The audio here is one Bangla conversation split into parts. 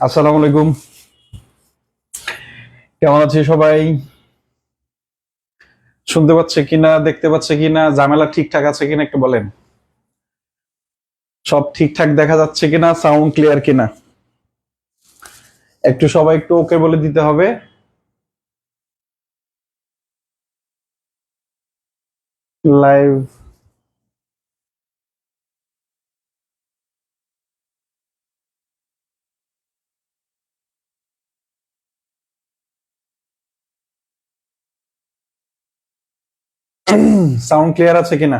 আসসালামু আলাইকুম। কেমন আছে সবাই? শুনতে পাচ্ছে কিনা, দেখতে পাচ্ছে কিনা, ঝামেলা ঠিকঠাক আছে কিনা একটু বলেন। সব ঠিকঠাক দেখা যাচ্ছে কিনা, সাউন্ড ক্লিয়ার কিনা একটু সবাই একটু ওকে বলে দিতে হবে। লাইভ সাউন্ড ক্লিয়ার আছে কিনা,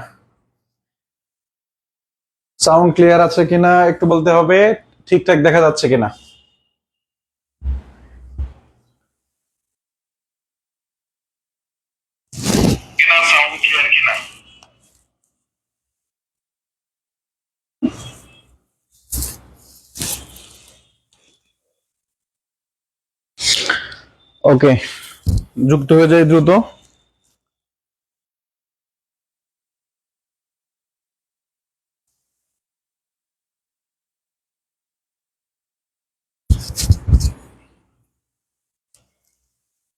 সাউন্ড ক্লিয়ার আছে কিনা একটু বলতে হবে। ঠিকঠাক দেখা যাচ্ছে কিনা। সাউন্ড ক্লিয়ার কিনা। ওকে, যুক্ত হয়ে যায় দ্রুত।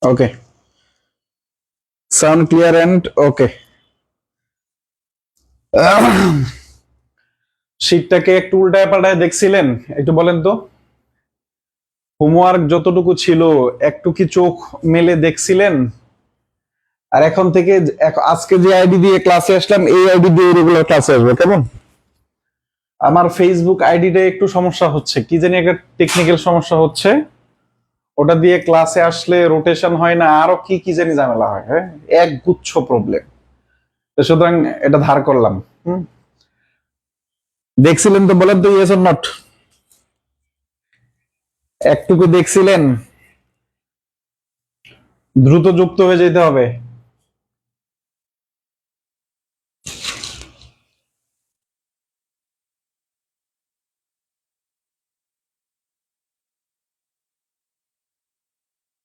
ওকে, সাউন্ড ক্লিয়ার এন্ড ওকে। শীটটাকে একটু উল্টায় পাল্টায় দেখছিলেন, একটু বলেন তো। হোমওয়ার্ক যতটুকু ছিল একটু কি চোখ মেলে দেখছিলেন? আর এখন থেকে আজকে যে আইডি দিয়ে ক্লাসে আসলাম, এই আইডি দিয়ে রেগুলার ক্লাসে আসবো, কেমন? আমার ফেসবুক আইডিটা একটু সমস্যা হচ্ছে, কি জানি একটা টেকনিক্যাল সমস্যা হচ্ছে। ওটা দিয়ে ক্লাসে আসলে রোটেশন হয় না, আরো কি কি জানি ঝামেলা হয়। হ্যাঁ, এক গুচ্ছ প্রবলেম। তো সুতরাং এটা ধার করলাম। দেখছিলেন তো, বলেন তো ইয়েস অর নট। একটুকু দেখছিলেন? দ্রুত যুক্ত হয়ে যেতে হবে।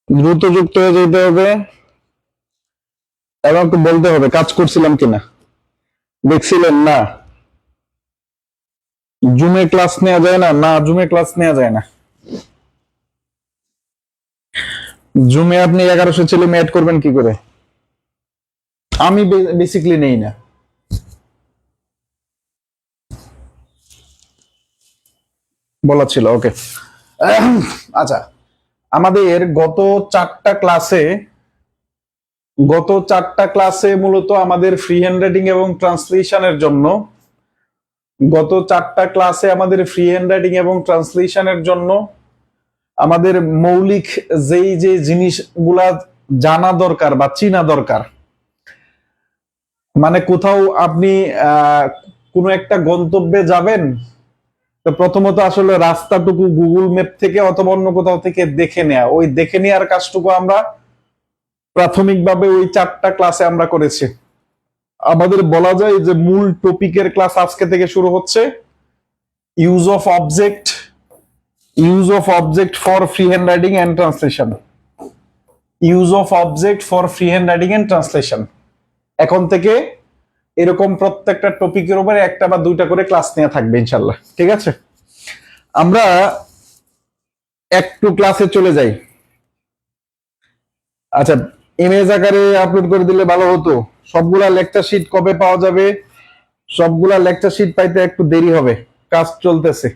দ্রুত যুক্ত হয়ে যেতে হবে এবং একটু বলতে হবে কাজ করছিলাম কিনা। দেখছিলেন না? জুমে ক্লাস নেওয়া যায় না? না, জুমে ক্লাস নেওয়া যায় না। জুমে আপনি 1100 ছেলে মেয়ে অ্যাড করবেন কি করে? আমি বেসিকলি নেই না। বলা ছিল, ওকে। আচ্ছা, আমাদের গত চারটা ক্লাসে মূলত আমাদের ফ্রি হ্যান্ড রাইটিং এবং ট্রান্সলেশনের জন্য আমাদের মৌলিক যেই যে জিনিসগুলা জানা দরকার বা চিনা দরকার, মানে কোথাও আপনি কোনো একটা গন্তব্যে যাবেন, তো প্রথমত আসলে রাস্তাটুকু গুগল ম্যাপ থেকে অথবা অন্য কোথাও থেকে দেখে নেয়া, ওই দেখে নেওয়ার কাজটুকু আমরা প্রাথমিকভাবে ওই 4টা ক্লাসে আমরা করেছি। আমাদের বলা যায় যে মূল টপিকের ক্লাস আজকে থেকে শুরু হচ্ছে। Use of object for free hand writing and translation. এখন থেকে এরকম প্রত্যেকটা টপিকের উপরে একটা বা দুইটা করে ক্লাস নেওয়া থাকবে ইনশাল্লাহ, ঠিক আছে? আমরা একটু ক্লাসে চলে যাই। আচ্ছা, ইমেজ আকারে আপলোড করে দিলে ভালো হতো। সবগুলা লেকচার শিট কবে পাওয়া যাবে? সবগুলা লেকচার শিট পাইতে একটু দেরি হবে, কাজ চলতেছে।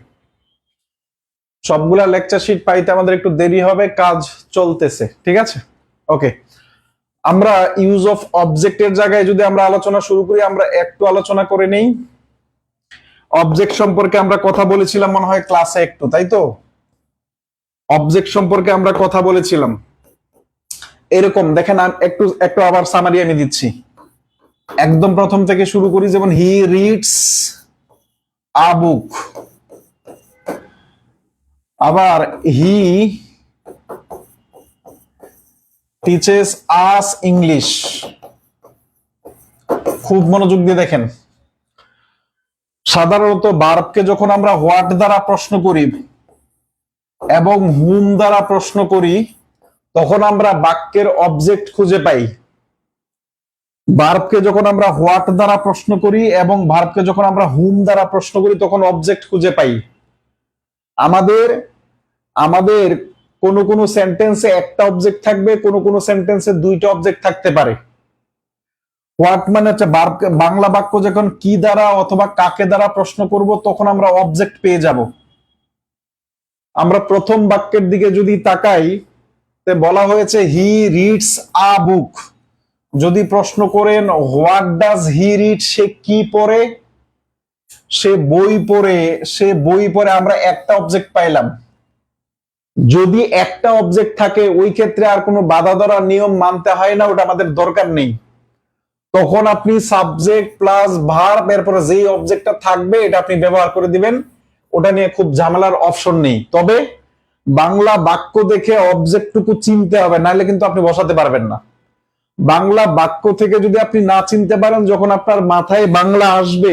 সবগুলা লেকচার শিট পাইতে আমাদের একটু দেরি হবে, কাজ চলতেছে, ঠিক আছে? ওকে, আমরা ইউজ অফ অবজেক্টের জায়গায় যদি আমরা আলোচনা শুরু করি, আমরা একটু আলোচনা করে নেই। অবজেক্ট সম্পর্কে আমরা কথা বলেছিলাম মনে হয় ক্লাসে একটু, তাই তো? অবজেক্ট সম্পর্কে আমরা কথা বলেছিলাম। এরকম দেখেন, একটু একটু আবার সামারি আমি দিচ্ছি। একদম প্রথম থেকে শুরু করি, যেমন হি রিডস আ বুক, আবার হি টিচেস আস ইংলিশ, খুব মনোযোগ দিয়ে দেখেন। সাধারণত ভার্বকে যখন আমরা হোয়াট দ্বারা প্রশ্ন করি এবং হুম দ্বারা প্রশ্ন করি তখন আমরা বাক্যের অবজেক্ট খুঁজে পাই। ভার্বকে যখন আমরা হোয়াট দ্বারা প্রশ্ন করি এবং ভার্বকে যখন আমরা হুম দ্বারা প্রশ্ন করি তখন অবজেক্ট খুঁজে পাই। আমাদের আমাদের কোন সেন্টেন্সে একটা অবজেক্ট থাকবে, কোন সেন্টেন্সে দুইটা অবজেক্ট থাকতে পারে। হোয়াট মানে হচ্ছে বাংলা বাক্য যখন কি দ্বারা অথবা কাকে দ্বারা প্রশ্ন করব তখন আমরা অবজেক্ট পেয়ে যাব। আমরা প্রথম বাক্যের দিকে যদি তাকাই তে বলা হয়েছে হি রিডস আ বুক। যদি প্রশ্ন করেন হোয়াট ডাজ হি রিড, সে কি পড়ে, সে বই পড়ে, সে বই পড়ে, আমরা একটা অবজেক্ট পাইলাম। যদি একটা অবজেক্ট থাকে ওই ক্ষেত্রে আর কোনো বাধা ধরা নিয়ম মানতে হয় না, ওটা আমাদের দরকার নেই। তখন আপনি সাবজেক্ট প্লাস ভার্ব এরপরে যেই অবজেক্টটা থাকবে এটা আপনি ব্যবহার করে দিবেন, ওটা নিয়ে খুব ঝামেলার অপশন নেই। তবে বাংলা বাক্য দেখে অবজেক্টটুকু চিনতে হবে, নাহলে কিন্তু আপনি বসাতে পারবেন না। বাংলা বাক্য থেকে যদি আপনি না চিনতে পারেন, যখন আপনার মাথায় বাংলা আসবে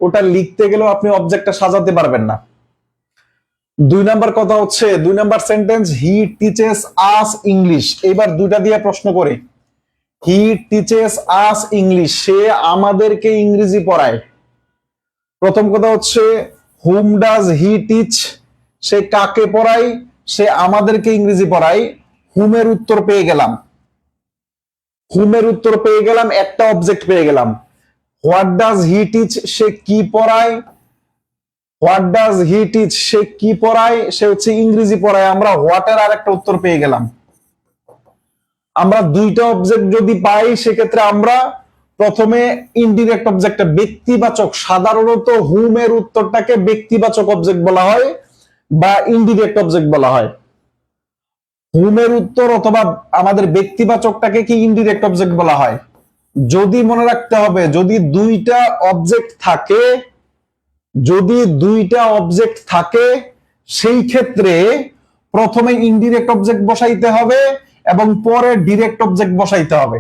ওটা লিখতে গেলেও আপনি অবজেক্টটা সাজাতে পারবেন না। 2 নাম্বার কথা হচ্ছে, 2 number sentence he teaches us English. এবার দুইটা দিয়ে প্রশ্ন করে, হি টিচেস আস ইংলিশ, সে আমাদেরকে ইংরেজি পড়ায়। প্রথম কথা হচ্ছে হুম ডাজ হি টিচ, সে কাকে পড়ায়, সে আমাদেরকে ইংরেজি পড়ায়। হুমের উত্তর পেয়ে গেলাম, হুমের উত্তর পেয়ে গেলাম, একটা অবজেক্ট পেয়ে গেলাম। হোয়াট ডাজ হি টিচ, সে কি পড়ায়, হোয়াট ডাজ হি টিচ, সে কি পড়ায়, সে হচ্ছে ইংরেজি পড়ায়। আমরা হোয়াটের আর একটা উত্তর পেয়ে গেলাম। আমরা দুইটা অবজেক্ট যদি পাই সেক্ষেত্রে আমরা প্রথমে ইনডিরেক্ট অবজেক্ট, ব্যক্তিবাচক, সাধারণত হুমের উত্তরটাকে ব্যক্তিবাচক অবজেক্ট বলা হয় বা ইনডিরেক্ট অবজেক্ট বলা হয়। হুমের উত্তর অথবা আমাদের ব্যক্তিবাচকটাকে কি ইনডিরেক্ট অবজেক্ট বলা হয়। যদি মনে রাখতে হবে, যদি দুইটা অবজেক্ট থাকে, যদি দুইটা অবজেক্ট থাকে সেই ক্ষেত্রে প্রথমে ইনডিরেক্ট অবজেক্ট বসাইতে হবে এবং পরে ডিরেক্ট অবজেক্ট বসাইতে হবে।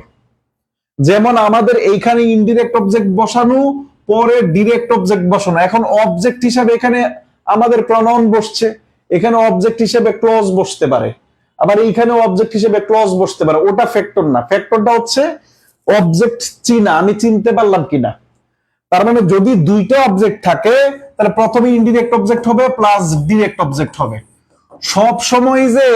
যেমন আমাদের এইখানে ইনডিরেক্ট অবজেক্ট বসানো, পরে ডিরেক্ট অবজেক্ট বসানো। এখন অবজেক্ট হিসাবে এখানে আমাদের প্রনাউন বসছে, এখানে অবজেক্ট হিসেবে ক্লজ বসতে পারে, আবার এইখানে অবজেক্ট হিসেবে ক্লজ বসতে পারে। ওটা ফ্যাক্টর না, ফ্যাক্টরটা হচ্ছে অবজেক্ট চিনা, আমি চিনতে পারলাম কিনা। তার মানে যদি দুইটা অবজেক্ট থাকে তাহলে প্রথমে ইনডিরেক্ট অবজেক্ট হবে প্লাস ডিরেক্ট অবজেক্ট হবে। সব সময় যে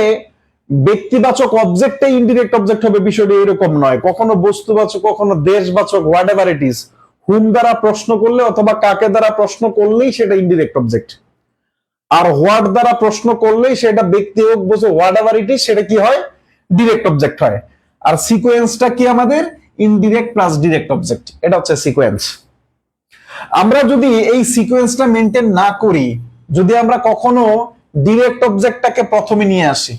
ব্যক্তিবাচক অবজেক্টে ইনডিরেক্ট অবজেক্ট হবে বিষয়টি এরকম নয়, কখনো বস্তুবাচক, কখনো দেশবাচক, হোয়াট এভার ইট ইজ। হুম দ্বারা প্রশ্ন করলে অথবা কাকে দ্বারা প্রশ্ন করলেই সেটা ইনডিরেক্ট অবজেক্ট, আর হোয়াট দ্বারা প্রশ্ন করলেই সেটা ব্যক্তি হোক বসে হোয়াট এভার ইট ইজ, সেটা কি হয়, ডিরেক্ট অবজেক্ট হয়। আর সিকোয়েন্সটা কি আমাদের, ইনডিরেক্ট প্লাস ডিরেক্ট অবজেক্ট, এটা হচ্ছে সিকোয়েন্স। আমরা যদি এই সিকোয়েন্সটা মেনটেন না করি, যদি আমরা কখনো ডিরেক্ট অবজেক্টটাকে প্রথমে নিয়ে আসি,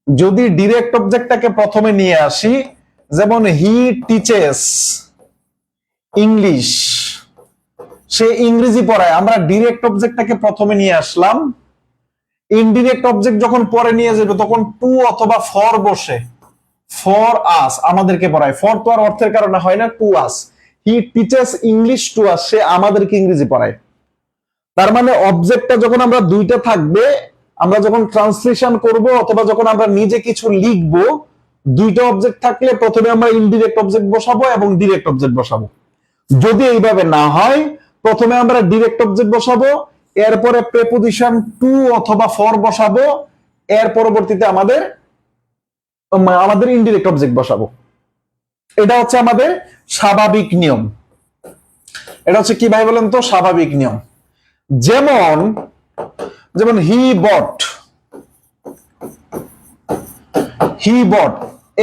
যদি ডিরেক্ট অবজেক্টটাকে প্রথমে নিয়ে আসি, যেমন হি টিচেস ইংলিশ, সে ইংরেজি পড়ায়, আমরা ডিরেক্ট অবজেক্টটাকে প্রথমে নিয়ে আসলাম। ইনডিরেক্ট অবজেক্ট যখন পরে নিয়ে যাবে তখন টু অথবা ফর বসে, ফর আস, আমাদেরকে পড়ায়। ফর তো আর অর্থের কারণে হয় না, to us. He teaches English to us, সে আমাদেরকে ইংরেজি পড়ায়। তার মানে অবজেক্টটা যখন আমরা দুইটা থাকবে, আমরা যখন ট্রান্সলেশন করব অথবা যখন আমরা নিজে কিছু লিখবো, দুইটা অবজেক্ট থাকলে প্রথমে আমরা ইনডিরেক্ট অবজেক্ট বসাবো এবং ডিরেক্ট অবজেক্ট বসাবো। যদি এইভাবে না হয়, প্রথমে আমরা ডিরেক্ট অবজেক্ট বসাবো, এরপরে প্রেপোজিশন টু অথবা ফর বসাবো, এর পরবর্তীতে আমাদের ইনডিরেক্ট অবজেক্ট বসাবো। এটা হচ্ছে আমাদের স্বাভাবিক নিয়ম। এটা হচ্ছে কি ভাই বলেন তো, স্বাভাবিক নিয়ম। যেমন যেমন he bought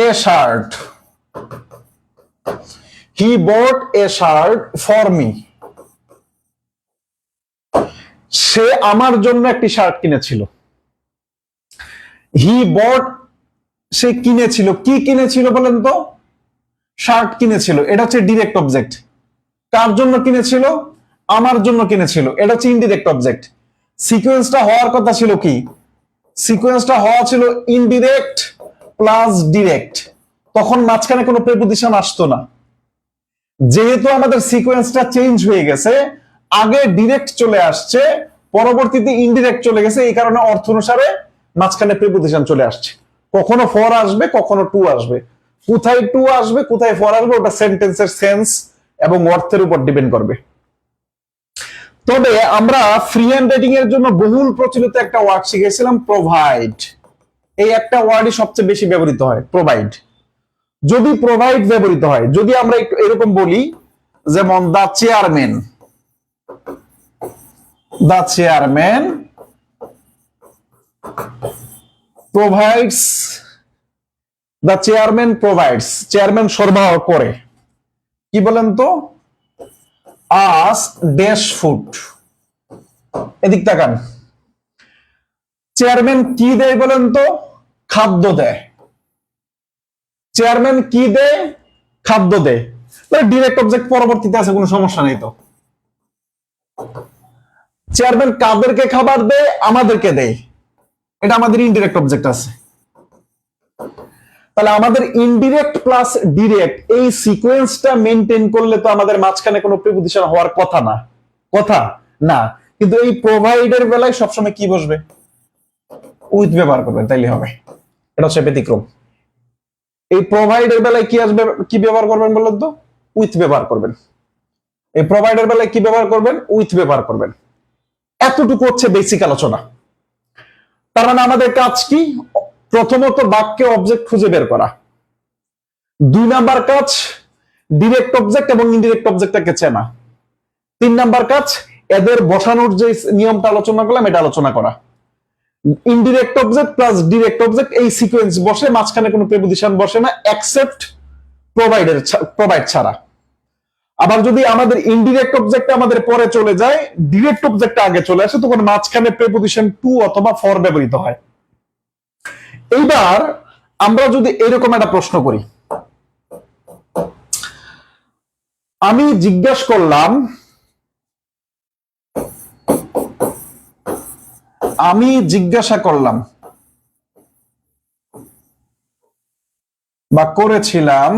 a shirt, he bought a shirt for me, সে আমার জন্য একটি শার্ট কিনেছিল। হি বট, সে কিনেছিল, কি কিনেছিল বলেন তো, শার্ট কিনেছিল, এটা হচ্ছে ডিরেক্ট অবজেক্ট। কার জন্য কিনেছিল, আমার জন্য কিনেছিল, এটা হচ্ছে ইনডিরেক্ট অবজেক্ট। সিকোয়েন্সটা হওয়ার কথা ছিল কি, সিকোয়েন্সটা হওয়া ছিল ইনডিরেক্ট প্লাস ডিরেক্ট, তখন মাঝখানে কোনো প্রেপোজিশন আসতো না। যেহেতু আমাদের সিকোয়েন্সটা চেঞ্জ হয়ে গেছে, আগে ডিরেক্ট চলে আসছে, পরবর্তীতে ইনডিরেক্ট চলে গেছে, এই কারণে অর্থ অনুসারে মাঝখানে প্রিপোজিশন চলে আসছে। কখনো ফর আসবে, কখনো টু আসবে। কোথায় টু আসবে, কোথায় ফর আসবে, ওটা সেন্টেন্সের সেন্স এবং অর্থের উপর ডিপেন্ড করবে। তবে আমরা ফ্রি হ্যান্ড রাইটিং এর জন্য বহুল প্রচলিত একটা ওয়ার্ড শিখেছিলাম, প্রোভাইড। এই একটা ওয়ার্ডই সবচেয়ে বেশি ব্যবহৃত হয়, প্রোভাইড। যদি প্রোভাইড ব্যবহৃত হয়, যদি আমরা একটু এরকম বলি, যেমন the chairman, the chairman provides, the chairman provides, chairman সরবরাহ করে, কি বলেন তো, আস ড্যাশ ফুড। এদিক তাকান, চেয়ারম্যান কি দেয় বলেন তো, খাদ্য দেয়। চেয়ারম্যান কি দেয়, খাদ্য দেয়। ডিরেক্ট অবজেক্ট পরবর্তীতে আছে, কোনো সমস্যা নেই তো। চেয়ারম্যান কাদেরকে খাবার দেয়, আমাদেরকে দেয়, এটা আমাদের ইনডিরেক্ট অবজেক্ট আছে। তাহলে আমাদের ইনডিরেক্ট প্লাস ডিরেক্ট এই সিকোয়েন্সটা মেনটেন করলে তো আমাদের মাঝখানে কোনো প্রিপোজিশন হওয়ার কথা না, কথা না। কিন্তু এই প্রোভাইডের বেলায় সবসময় কি বসবে, উইথ ব্যবহার করবেন, তাইলে হবে। এটা হচ্ছে ব্যতিক্রম। এই প্রোভাইডের বেলায় কি আসবে, কি ব্যবহার করবেন বলেন তো, উইথ ব্যবহার করবেন। এই প্রোভাইডের বেলায় কি ব্যবহার করবেন, উইথ ব্যবহার করবেন। এতটুকু হচ্ছে বেসিক আলোচনা। তার মানে আমাদের কাজ কি, প্রথমত বাক্যে অবজেক্ট খুঁজে বের করা। 2 নাম্বার কাজ ডিরেক্ট অবজেক্ট এবং ইনডিরেক্ট অবজেক্টটাকে চেনা। 3 নাম্বার কাজ এদের বসানোর যে নিয়মটা আলোচনা করলাম এটা আলোচনা করা। Indirect object plus direct object এই সিকোয়েন্স বসে, মাঝখানে কোনো প্রিপোজিশন বসে না, এক্সেপ্ট প্রোভাইড ছাড়া। আবার যদি আমাদের ইনডিরেক্ট অবজেক্ট আমাদের পরে চলে যায়, ডিরেক্ট অবজেক্ট আগে চলে আসে, তখন মাঝখানে প্রিপোজিশন টু অথবা ফর ব্যবহৃত হয়। এইবার আমরা যদি এরকম একটা প্রশ্ন করি, আমি জিজ্ঞাসা করলাম, আমি জিজ্ঞাসা করলাম বা করেছিলাম,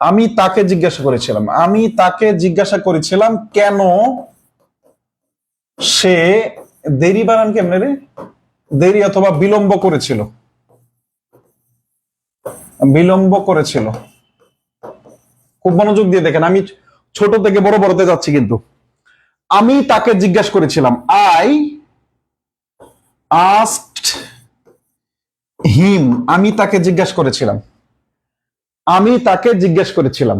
আমি তাকে জিজ্ঞাসা করেছিলাম, আমি তাকে জিজ্ঞাসা করেছিলাম কেন সে দেরি, বানান কেমনে রে, দেরি অথবা বিলম্ব করেছিল, বিলম্ব করেছিল। খুব মনোযোগ দিয়ে দেখেন, আমি ছোট থেকে বড় বড়তে যাচ্ছি কিন্তু। আমি তাকে জিজ্ঞাসা করেছিলাম, আই আস্কড হিম, আমি তাকে জিজ্ঞাসা করেছিলাম, আমি তাকে জিজ্ঞেস করেছিলাম।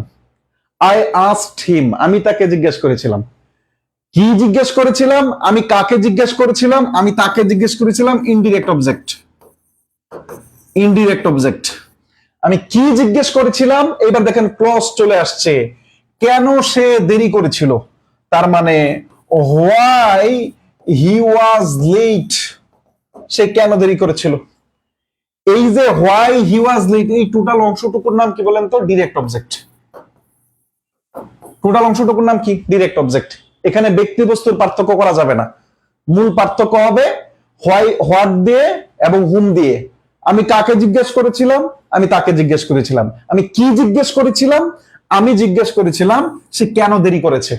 আই আস্কড হিম, আমি তাকে জিজ্ঞেস করেছিলাম। কি জিজ্ঞেস করেছিলাম, আমি কাকে জিজ্ঞেস করেছিলাম, আমি তাকে জিজ্ঞেস করেছিলাম, ইনডিরেক্ট অবজেক্ট, ইনডিরেক্ট অবজেক্ট। আমি কি জিজ্ঞেস করেছিলাম, এবার দেখেন ক্লজ চলে আসছে, কেন সে দেরি করেছিল, তার মানে হোয়াই হি ওয়াজ লেট, সে কেন দেরি করেছিল। এই যে হোয়াই হি ওয়াজ লেট, এই টোটাল অংশটুকুর নাম কি বলেন তো, ডিরেক্ট অবজেক্ট। টোটাল অংশটুকুর নাম কি, ডিরেক্ট অবজেক্ট। এখানে ব্যক্তি বস্তুর পার্থক্য করা যাবে না, মূল পার্থক্য হবে হোয়াট দিয়ে এবং হুম দিয়ে। আমি কাকে জিজ্ঞেস করেছিলাম, আমি তাকে জিজ্ঞেস করেছিলাম। আমি কি জিজ্ঞেস করেছিলাম, আমি জিজ্ঞেস করেছিলাম সে কেন দেরি করেছে।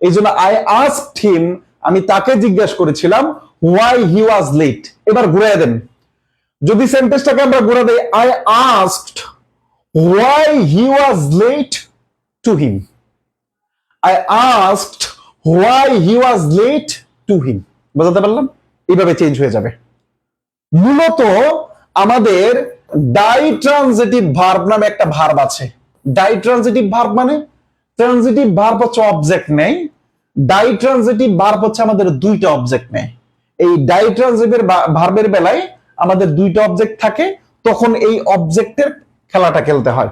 এই জন্য আই আস্কড হিম, আমি তাকে জিজ্ঞেস করেছিলাম হোয়াই হি ওয়াজ লেট। এবার ঘুরিয়ে দেন, যদি সেন্টেন্সটাকে আমরা ঘুরে দেই, I asked why he was late to him, I asked why he was late to him. বুঝতে পারলাম, এইভাবে চেঞ্জ হয়ে যাবে। মূলত আমাদের ডাইট্রানজিটিভ ভার্ব নামে একটা ভার্ব আছে। ডাইট্রানজিটিভ ভার্ব মানে, ট্রানজিটিভ ভার্ব হচ্ছে অবজেক্ট নেই, ডাইট্রানজিটিভ ভার্ব হচ্ছে আমাদের দুইটা অবজেক্ট নেই। এই ডাইট্রানজিটিভ ভার্বের বেলায় আমাদের দুইটা অবজেক্ট থাকে, তখন এই অবজেক্টের খেলাটা খেলতে হয়।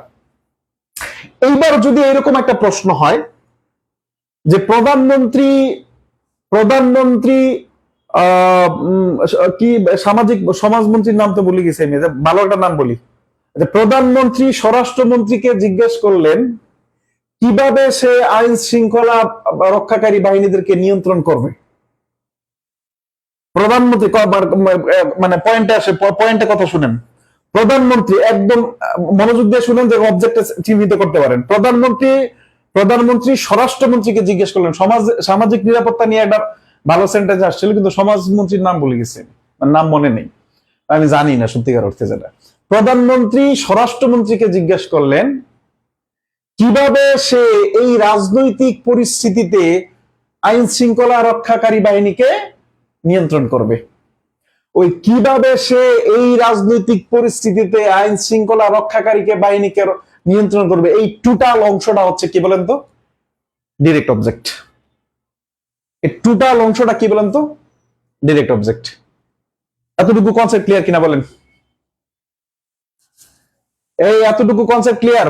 এইবার যদি এরকম একটা প্রশ্ন হয় যে প্রধানমন্ত্রী, প্রধানমন্ত্রী কি সামাজিক সমাজমন্ত্রীর নাম তো বলে গেছে, আমি ভালো একটা নাম বলি, প্রধানমন্ত্রী স্বরাষ্ট্রমন্ত্রীকে জিজ্ঞেস করলেন কিভাবে সে আইন শৃঙ্খলা রক্ষাকারী বাহিনীদেরকে নিয়ন্ত্রণ করবে। প্রধানমন্ত্রী মানে পয়েন্টে আসে, পয়েন্টে কথা শুনেন। প্রধানমন্ত্রী, একদম মনোযোগ দিয়ে শুনেন যে অবজেক্ট চিহ্নিত করতে পারেন। প্রধানমন্ত্রী স্বরাষ্ট্রমন্ত্রীকে জিজ্ঞেস করলেন, সামাজিক নিরাপত্তা নিয়ে একটা ভালো সেন্টেন্স আসছিল, কিন্তু সমাজমন্ত্রীর নাম ভুলে গেছে, নাম মনে নেই, আমি জানি না সত্যিকার অর্থে যেটা। প্রধানমন্ত্রী স্বরাষ্ট্রমন্ত্রীকে জিজ্ঞেস করলেন কিভাবে সে এই রাজনৈতিক পরিস্থিতিতে আইন শৃঙ্খলা রক্ষাকারী বাহিনীকে নিয়ন্ত্রণ করবে। ওই কিভাবে সে এই রাজনৈতিক পরিস্থিতিতে আইন শৃঙ্খলা রক্ষাকারীকে বাহিনীকে নিয়ন্ত্রণ করবে, এই টোটাল অংশটা হচ্ছে কি বলেন তো? Direct object. এই টোটাল অংশটা কি বলেন তো? Direct object. এতটুকু কনসেপ্ট ক্লিয়ার কিনা বলেন? এই এতটুকু কনসেপ্ট ক্লিয়ার?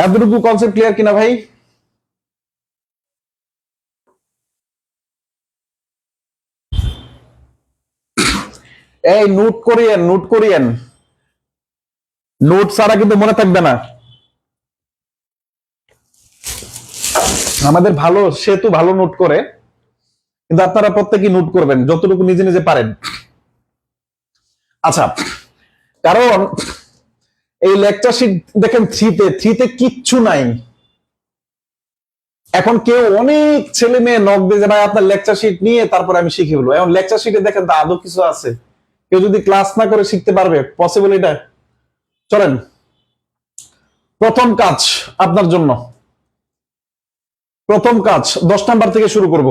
এতটুকু কনসেপ্ট ক্লিয়ার কিনা ভাই? এই নোট করিয়েন, নোট করিয়েন, নোট ছাড়া কিন্তু মনে থাকবে না। আমাদের ভালো সেতু ভালো নোট করে, কিন্তু আপনারা প্রত্যেকেই নোট করবেন যতটুকু নিজে নিজে পারেন। আচ্ছা, কারণ এই লেকচার শিট দেখেন থ্রিতে কিচ্ছু নাই। এখন কেউ অনেক ছেলে মেয়ে নক দিয়ে যে ভাই আপনার লেকচার শিট নিয়ে তারপরে আমি শিখে বলবো। এখন লেকচার শিটে দেখেন তো আদৌ কিছু আছে? কেউ যদি ক্লাস না করে শিখতে পারবে? পসিবল এটা? চলেন, প্রথম কাজ আপনার জন্য, প্রথম কাজ 10 নাম্বার থেকে শুরু করব।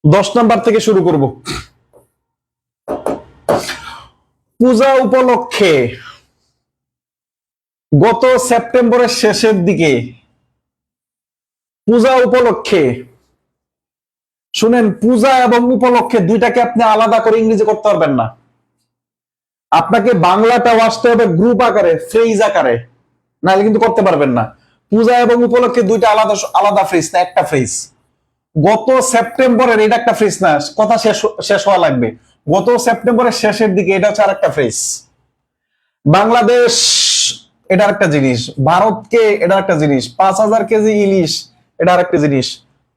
10 নাম্বার থেকে শুরু করব। পূজা উপলক্ষে গত সেপ্টেম্বরের শেষের দিকে, পূজা উপলক্ষে, শুনেন, পূজা এবং উপলক্ষে দুইটাকে আপনি আলাদা করে ইংরেজি করতে পারবেন না। আপনাকে বাংলাটা আসতে হবে গ্রুপ আকারে, ফ্রেজ আকারে, নাহলে কিন্তু করতে পারবেন না। পূজা এবং উপলক্ষে দুইটা আলাদা আলাদা ফ্রেজ না, একটা ফ্রেজ। গত সেপ্টেম্বরের এটা একটা ফ্রেজ না, কথা শেষ হওয়া লাগবে। গত সেপ্টেম্বরের শেষের দিকে এটা হচ্ছে আরেকটা ফ্রেজ। বাংলাদেশ এটা একটা জিনিস, ভারতকে এটা একটা জিনিস, 5,000 কেজি ইলিশ এটা আরেকটা জিনিস,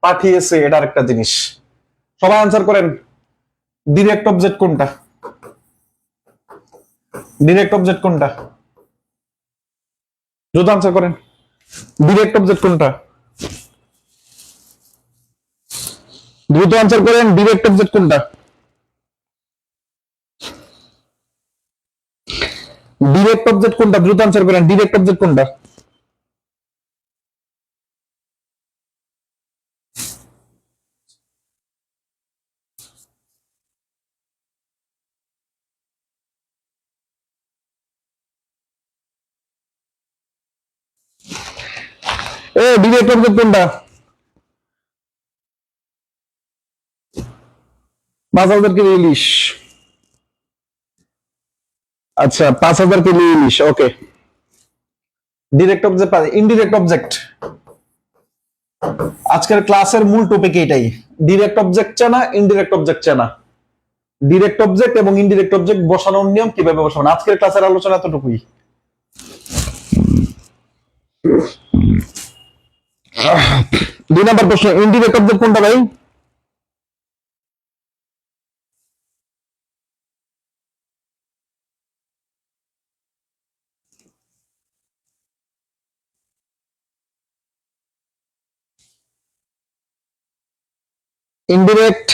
পাঠিয়েছে এটা আরেকটা জিনিস। সবাই আনসার করেন, ডিরেক্ট অবজেক্ট কোনটা? ডিরেক্ট অবজেক্ট কোনটা? দ্রুত আনসার করেন, ডিরেক্ট অবজেক্ট কোনটা? দ্রুত আনসার করেন, ডিরেক্ট অবজেক্ট কোনটা? ডিরেক্ট অবজেক্ট কোনটা? দ্রুত আনসার করেন, ডিরেক্ট অবজেক্ট কোনটা? ডিরেক্ট অবজেক্ট কোনটা? 5,000 কেজি ইলিশ। আচ্ছা, 5,000 কেজি ইলিশ, okay. Direct object, indirect object. আজকের ক্লাসের মূল টপিক এটাই, ডিরেক্ট অবজেক্ট চেনা, ইনডিরেক্ট অবজেক্ট চেনা। ডিরেক্ট অবজেক্ট এবং ইনডিরেক্ট অবজেক্ট বসানোর নিয়ম কিভাবে বসাবেন, আজকের ক্লাসের আলোচনা এতটুকুই। 2 নাম্বার প্রশ্ন, ইনডিরেক্ট অবজেক্ট কোনটা ভাই? ইনডিরেক্ট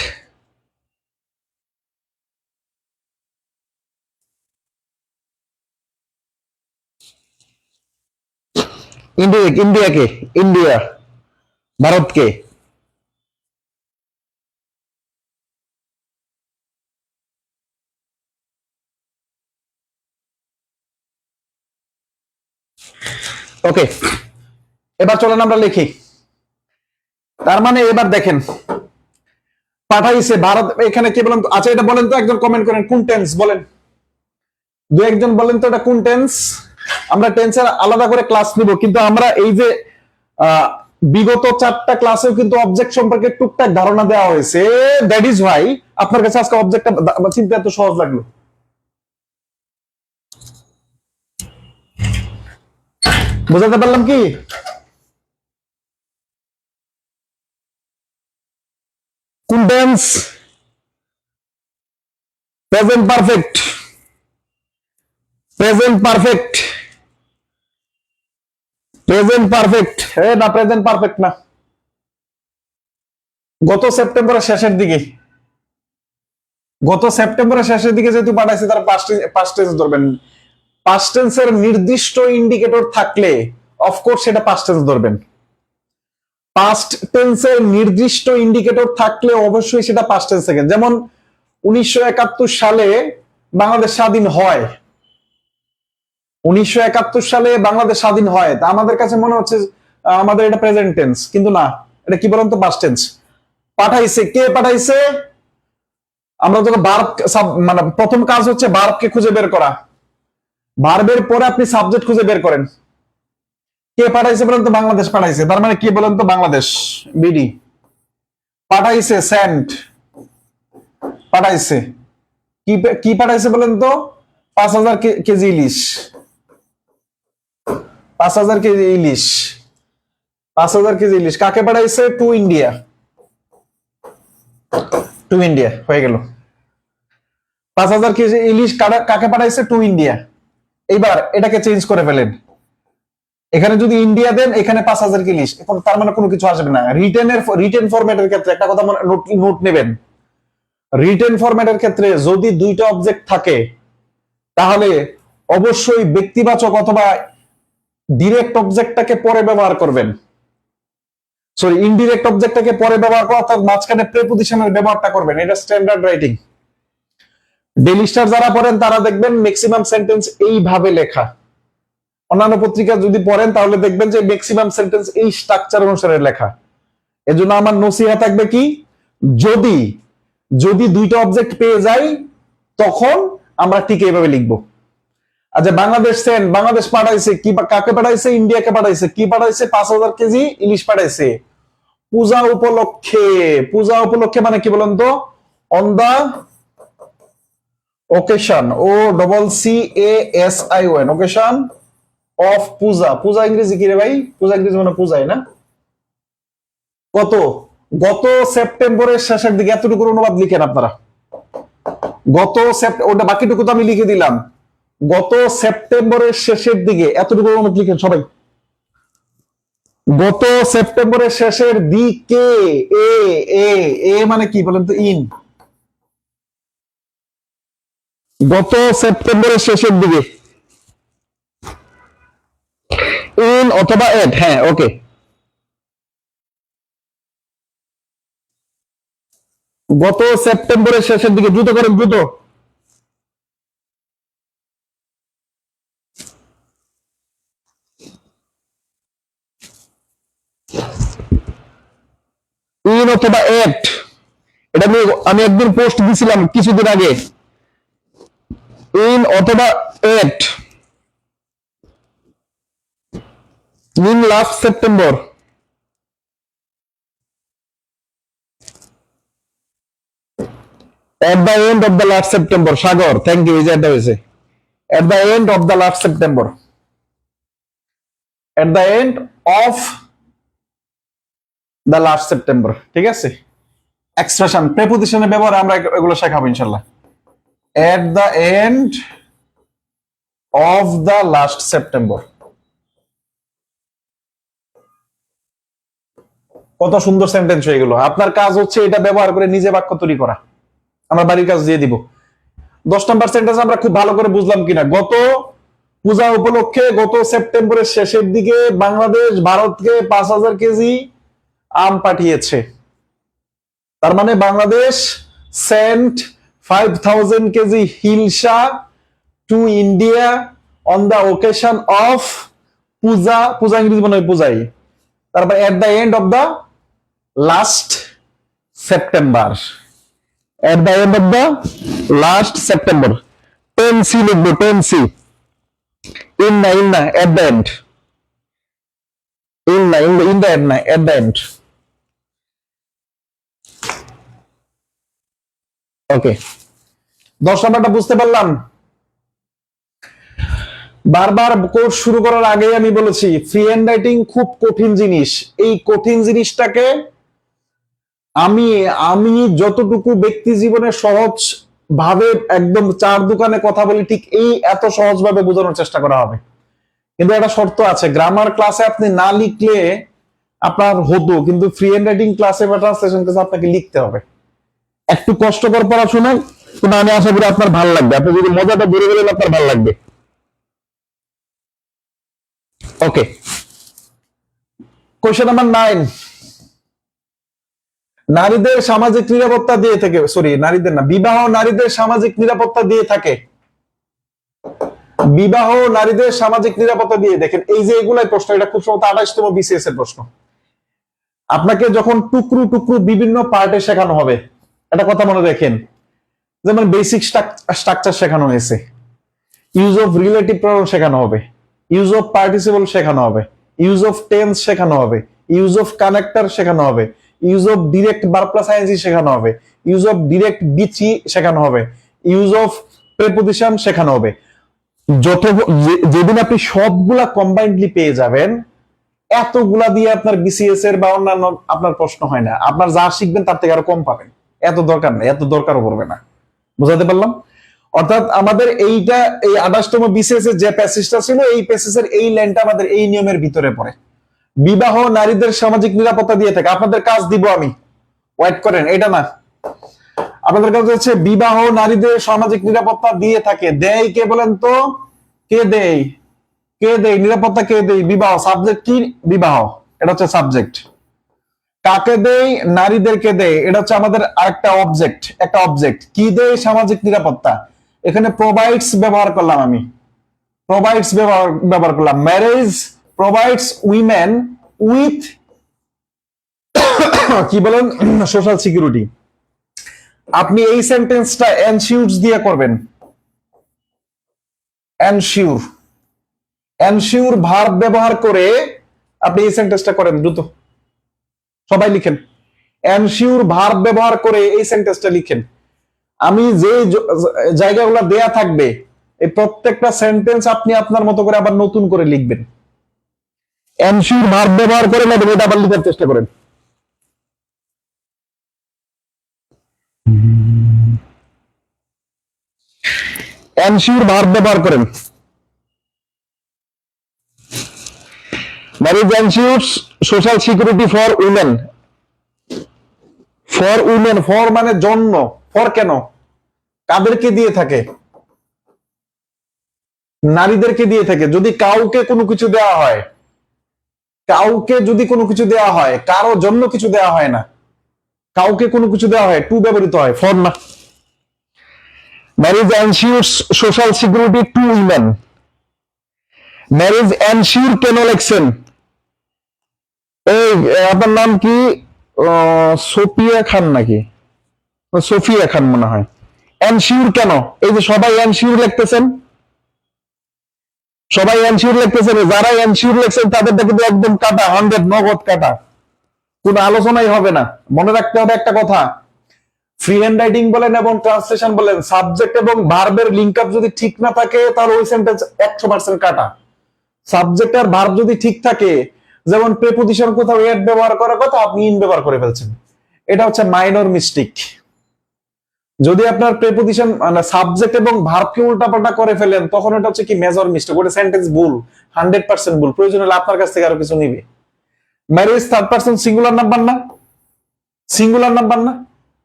ইনডিরেক্ট ইন্ডিয়াকে, ইন্ডিয়া, ভারতকে। ওকে, এবার চলেন আমরা লিখি। তার মানে এবার দেখেন, পাঠাইছে ভারত, এখানে কি বলেন? আচ্ছা, এটা বলেন তো, একজন কমেন্ট করেন কোন টেন্স বলেন, দু একজন বলেন তো এটা কোন টেন্স। আমরা টেন্সের আলাদা করে ক্লাস নিব, কিন্তু আমরা এই যে বিগত 4টা ক্লাসেও কিন্তু অবজেক্ট সম্পর্কে টুকটাক ধারণা দেওয়া হয়েছে। দ্যাট ইজ ওয়াই আপনার কাছে আজকে অবজেক্টটা চিন্তা এত সহজ লাগলো। বুঝাতে পারলাম কি? কোন tense? Present perfect. Present perfect. Present perfect না, প্রেজেন্ট পারফেক্ট না। গত সেপ্টেম্বরের শেষের দিকে, যেহেতু পাঠাইছে তারা পাস্ট টেন্স ধরবেন। পাস্ট টেন্সের নির্দিষ্ট ইন্ডিকেটর থাকলে অফকোর্স সেটা পাস্ট টেন্স ধরবেন। পাস্ট টেন্সের নির্দিষ্ট ইন্ডিকেটর থাকলে অবশ্যই সেটা পাস্ট টেন্স থাকে। যেমন 1971 সালে বাংলাদেশ স্বাধীন হয়। 1971 সালে বাংলাদেশ স্বাধীন হয়, তা আমাদের কাছে মনে হচ্ছে আমাদের এটা প্রেজেন্ট টেন্স, কিন্তু না, এটা কি বলুন তো, পাস্ট টেন্স। পাঠাইছে, কে পাঠাইছে? আমরা যখন ভার্ব, মানে প্রথম কাজ হচ্ছে ভার্বকে খুঁজে বের করা। ভার্বের পরে আপনি সাবজেক্ট খুঁজে বের করেন। কে পাঠাইছে বলেন তো? বাংলাদেশ পাঠাইছে, তার মানে কি বলেন তো? বাংলাদেশ। বিডি। পাঠাইছে, সেন্ট। পাঠাইছে, কি পাঠাইছে বলেন তো? 5,000 কেজি ইলিশ। 5,000 কেজি ইলিশ। 5,000 কেজি ইলিশ কাকে পাঠাইছে? To India. টু ইন্ডিয়া হয়ে গেল। 5,000 কেজি ইলিশ কাকে পাঠাইছে? To India. এইবার এটাকে চেঞ্জ করে ফেলেন। এখানে যদি ইন্ডিয়া দেন, এখানে 5,000 ইলিশ, এখন তার মানে কোনো কিছু আসবে না। রিটেন ফরম্যাটের ক্ষেত্রে একটা কথা নোট নেবেন। রিটেন ফরম্যাটের ক্ষেত্রে যদি দুইটা অবজেক্ট থাকে তাহলে অবশ্যই ব্যক্তিবাচক অথবা ডিরেক্ট অবজেক্টটাকে পরে ব্যবহার করবেন। সরি, ইনডিরেক্ট অবজেক্টটাকে পরে ব্যবহার করা, অর্থাৎ মাঝখানে প্রিপজিশনের ব্যবহারটা করবেন। এটা স্ট্যান্ডার্ড রাইটিং। ডেইলি স্টার যারা পড়েন তারা দেখবেন ম্যাক্সিমাম সেন্টেন্স এইভাবে লেখা। অন্যান্য পত্রিকা যদি পড়েন তাহলে দেখবেন যে ম্যাক্সিমাম সেন্টেন্স এই স্ট্রাকচার অনুসারে লেখা। এজন্য আমার নসিহা থাকবে কি, যদি দুইটা অবজেক্ট পেয়ে যাই তখন আমরা ঠিক এইভাবে লিখবো। আচ্ছা, বাংলাদেশ সেন্ট, বাংলাদেশ পাঠাইছে, কি কাকে পাঠাইছে? ইন্ডিয়াকে পাঠাইছে। কি পাঠাইছে? 5,000 কেজি ইলিশ পাঠাইছে পূজা উপলক্ষে। পূজা উপলক্ষে মানে কি বলেন তো? On the occasion, OCCASION, occasion of puja. Puja ইংরেজি কি রে ভাই? পূজা ইংরেজি মানে পূজাই না? গত সেপ্টেম্বরের শেষের দিকে, এতটুকু অনুবাদ লিখেন আপনারা। ওটা বাকিটুকু তো আমি লিখে দিলাম। গত সেপ্টেম্বরের শেষের দিকে, এতটুকু অনুবাদ লিখেন সবাই। গত সেপ্টেম্বরের শেষের দিকে, এ মানে কি বলেন তো? ইন। গত সেপ্টেম্বরের শেষের দিকে, ইন অথবা এট। হ্যাঁ, ওকে। গত সেপ্টেম্বরের শেষের দিকে, দ্রুত করেন, দ্রুত। ইন অথবা এট, এটা আমি একদিন পোস্ট দিছিলাম কিছুদিন আগে। ইন অথবা at, in last September. At the end of the last September, Sagar, thank you. এটা হয়েছে at the end of the last September, at the end of the last September। ঠিক আছে, এক্সপ্রেশন, প্রেপোজিশনের ব্যবহার আমরা এগুলো শেখাবো ইনশাআল্লাহ। at the end of the last September। কত সুন্দর সেন্টেন্স হয়ে গেল। আপনার কাজ হচ্ছে এটা ব্যবহার করে নিজে বাক্য তৈরি করা। আমরা বাড়ির কাজ দিয়ে দিব। 10 নম্বর সেন্টেন্স আমরা খুব ভালো করে বুঝলাম কিনা। গত পূজা উপলক্ষে গত সেপ্টেম্বরের শেষের দিকে বাংলাদেশ ভারতকে 5,000 কেজি আম পাঠিয়েছে। তার মানে Bangladesh sent 5,000 KG hilsa to India on the occasion of puja. Puja ইংরেজি মনে হয় পূজাই। তারপর at the end of the last September. At the end of the last September, 10C লিখবো, 10C। in না, at the end, in the end না, at the end। ওকে, 10 নম্বরটা বুঝতে পারলাম। বারবার কোর্স শুরু করার আগে আমি বলেছি ফ্রি হ্যান্ড রাইটিং খুব কঠিন জিনিস। এই কঠিন জিনিসটাকে আমি আমি যতটুকু ব্যক্তি জীবনে সহজ ভাবে একদম চার দোকানে কথা বলি, ঠিক এই এত সহজ ভাবে বোঝানোর চেষ্টা করা হবে। কিন্তু একটা শর্ত আছে, গ্রামার ক্লাসে আপনি না লিখলে আপনার হতো, কিন্তু ফ্রি হ্যান্ড রাইটিং ক্লাসে বা ট্রান্সলেশন ক্লাসে আপনাকে লিখতে হবে। একটু কষ্টকর পড়াশোনা, কিন্তু আমি আশা করি আপনার ভালো লাগবে। আপনি যদি মজাটা ধরে গেলেন আপনার ভালো লাগবে। ওকে, কোয়েশ্চেন নাম্বার 9, নারীদের সামাজিক নিরাপত্তা দিয়ে থাকে, সরি নারীদের না, বিবাহ নারীদের সামাজিক নিরাপত্তা দিয়ে থাকে। বিবাহ নারীদের সামাজিক নিরাপত্তা দিয়ে, দেখেন এই যে এগুলাই প্রশ্ন, এটা খুব সম্ভবত 28তম বিসিএস এর প্রশ্ন। আপনাকে যখন টুকরো টুকরো বিভিন্ন পার্টে শেখানো হবে, একটা কথা মনে রাখেন, যেমন বেসিক স্ট্রাকচার শেখানো হয়েছে, ইউজ অফ রিলেটিভ প্রনাউন শেখানো হবে, ইউজ অফ পার্টিসিপল শেখানো হবে, ইউজ অফ টেন্স শেখানো হবে, ইউজ অফ কানেক্টর শেখানো হবে, use of direct verb plus ING শেখানো হবে, ইউজ অফ ডিরেক্ট বিচি শেখানো হবে, ইউজ অফ প্রিপোজিশন শেখানো হবে। যেদিন আপনি সবগুলা কম্বাইন্ডলি পেয়ে যাবেন, এতগুলা দিয়ে আপনার বিসিএস এর বা অন্যান্য আপনার প্রশ্ন হয় না। আপনার যা শিখবেন তার থেকে আরো কম পাবেন। এত দরকার নেই, এত দরকারও পড়বে না। বুঝাতে পারলাম? অর্থাৎ আমাদের এইটা, এই 28তম বিসিএস এর যে প্যাসেজটা ছিল, এই প্যাসেজের এই লাইনটা আমাদের এই নিয়মের ভিতরে পড়ে। বিবাহ নারীদের সামাজিক নিরাপত্তা দিয়ে থাকে। আপনাদের কাজ দিব আমি, ওয়েট করেন, এটা না, আপনাদের কাজ হচ্ছে বিবাহ নারীদের সামাজিক নিরাপত্তা দিয়ে থাকে। দেয় কে বলেন তো? কে দেয়? কে দেয় নিরাপত্তা? কে দেয়? বিবাহ। সাবজেক্ট কি? বিবাহ, এটা হচ্ছে সাবজেক্ট। কাকে দেয়? নারীদেরকে দেয়, এটা হচ্ছে আমাদের আরেকটা অবজেক্ট, একটা অবজেক্ট। কি দেয়? সামাজিক নিরাপত্তা। এখানে প্রোভাইডস ব্যবহার করলাম আমি, প্রোভাইডস ব্যবহার করলাম। ম্যারেজ প্রোভাইডস উইমেন উইথ কি বলেন, সোশ্যাল সিকিউরিটি। আপনি এই সেন্টেন্সটা এনশিওরস দিয়ে করবেন। এনশিওর, এনশিওর ভার্ব ব্যবহার করে আপনি এই সেন্টেন্সটা করেন। দ্রুত সবাই লিখেন, এনশিওর ভার্ব ব্যবহার করে এই সেন্টেন্সটা লিখেন। আমি যে জায়গাগুলো দেয়া থাকবে, এই প্রত্যেকটা সেন্টেন্স আপনি আপনার মতো করে আবার নতুন করে লিখবেন। এনশিওর ভার্ব ব্যবহার করে না, এটা আবার লিখার চেষ্টা করেন। এনশিওর ভার্ব ব্যবহার করেন। Marriage ensures social security for women. For women, for মানে জন্য। ফর কেন? কাদেরকে দিয়ে থাকে? নারীদেরকে দিয়ে থাকে। যদি কাউকে কোনো কিছু দেওয়া হয়, কাউকে যদি কোনো কিছু দেওয়া হয়, কারো জন্য কিছু দেওয়া হয় না। কাউকে কোনো কিছু দেওয়া হয়, টু ব্যবহৃত হয়, ফর না। Marriage ensures social security to women. Marriage ensure কেন লেখছেন? এই আপনার নাম কি? সোফিয়া খান নাকি? সোফিয়া খান মনে হয়। এনশিওর কেন? এই যে সবাই এনশিওর লিখতেছেন, সবাই এনশিওর লিখতেছেন, যারা এনশিওর লিখছেন তাদেরটা কিন্তু একদম কাটা, 100 নগদ কাটা, কোনো আলোচনাই হবে না। মনে রাখতে হবে একটা কথা, ফ্রি হ্যান্ড রাইটিং বলেন এবং ট্রান্সলেশন বলেন, সাবজেক্ট এবং ভার্বের লিঙ্ক আপ যদি ঠিক না থাকে তাহলে ওই সেন্টেন্স 100% কাটা। সাবজেক্ট আর ভার্ব যদি ঠিক থাকে, যেমন প্রিপোজিশন কোথাও এড ব্যবহার করার কথা, আপনি ইন ব্যবহার করে ফেলছেন, এটা হচ্ছে মাইনর মিস্টেক। যদি আপনার প্রিপোজিশন মানে সাবজেক্ট এবং ভার্বকে উল্টাপাল্টা করে ফেলেন, তখন এটা হচ্ছে কি মেজর মিস্টেক, ওটা সেন্টেন্স ভুল, 100% ভুল। প্রয়োজন হলে আপনার কাছ থেকে আরো কিছু নিবে। Marriage third person singular number না? সিঙ্গুলার নাম্বার না?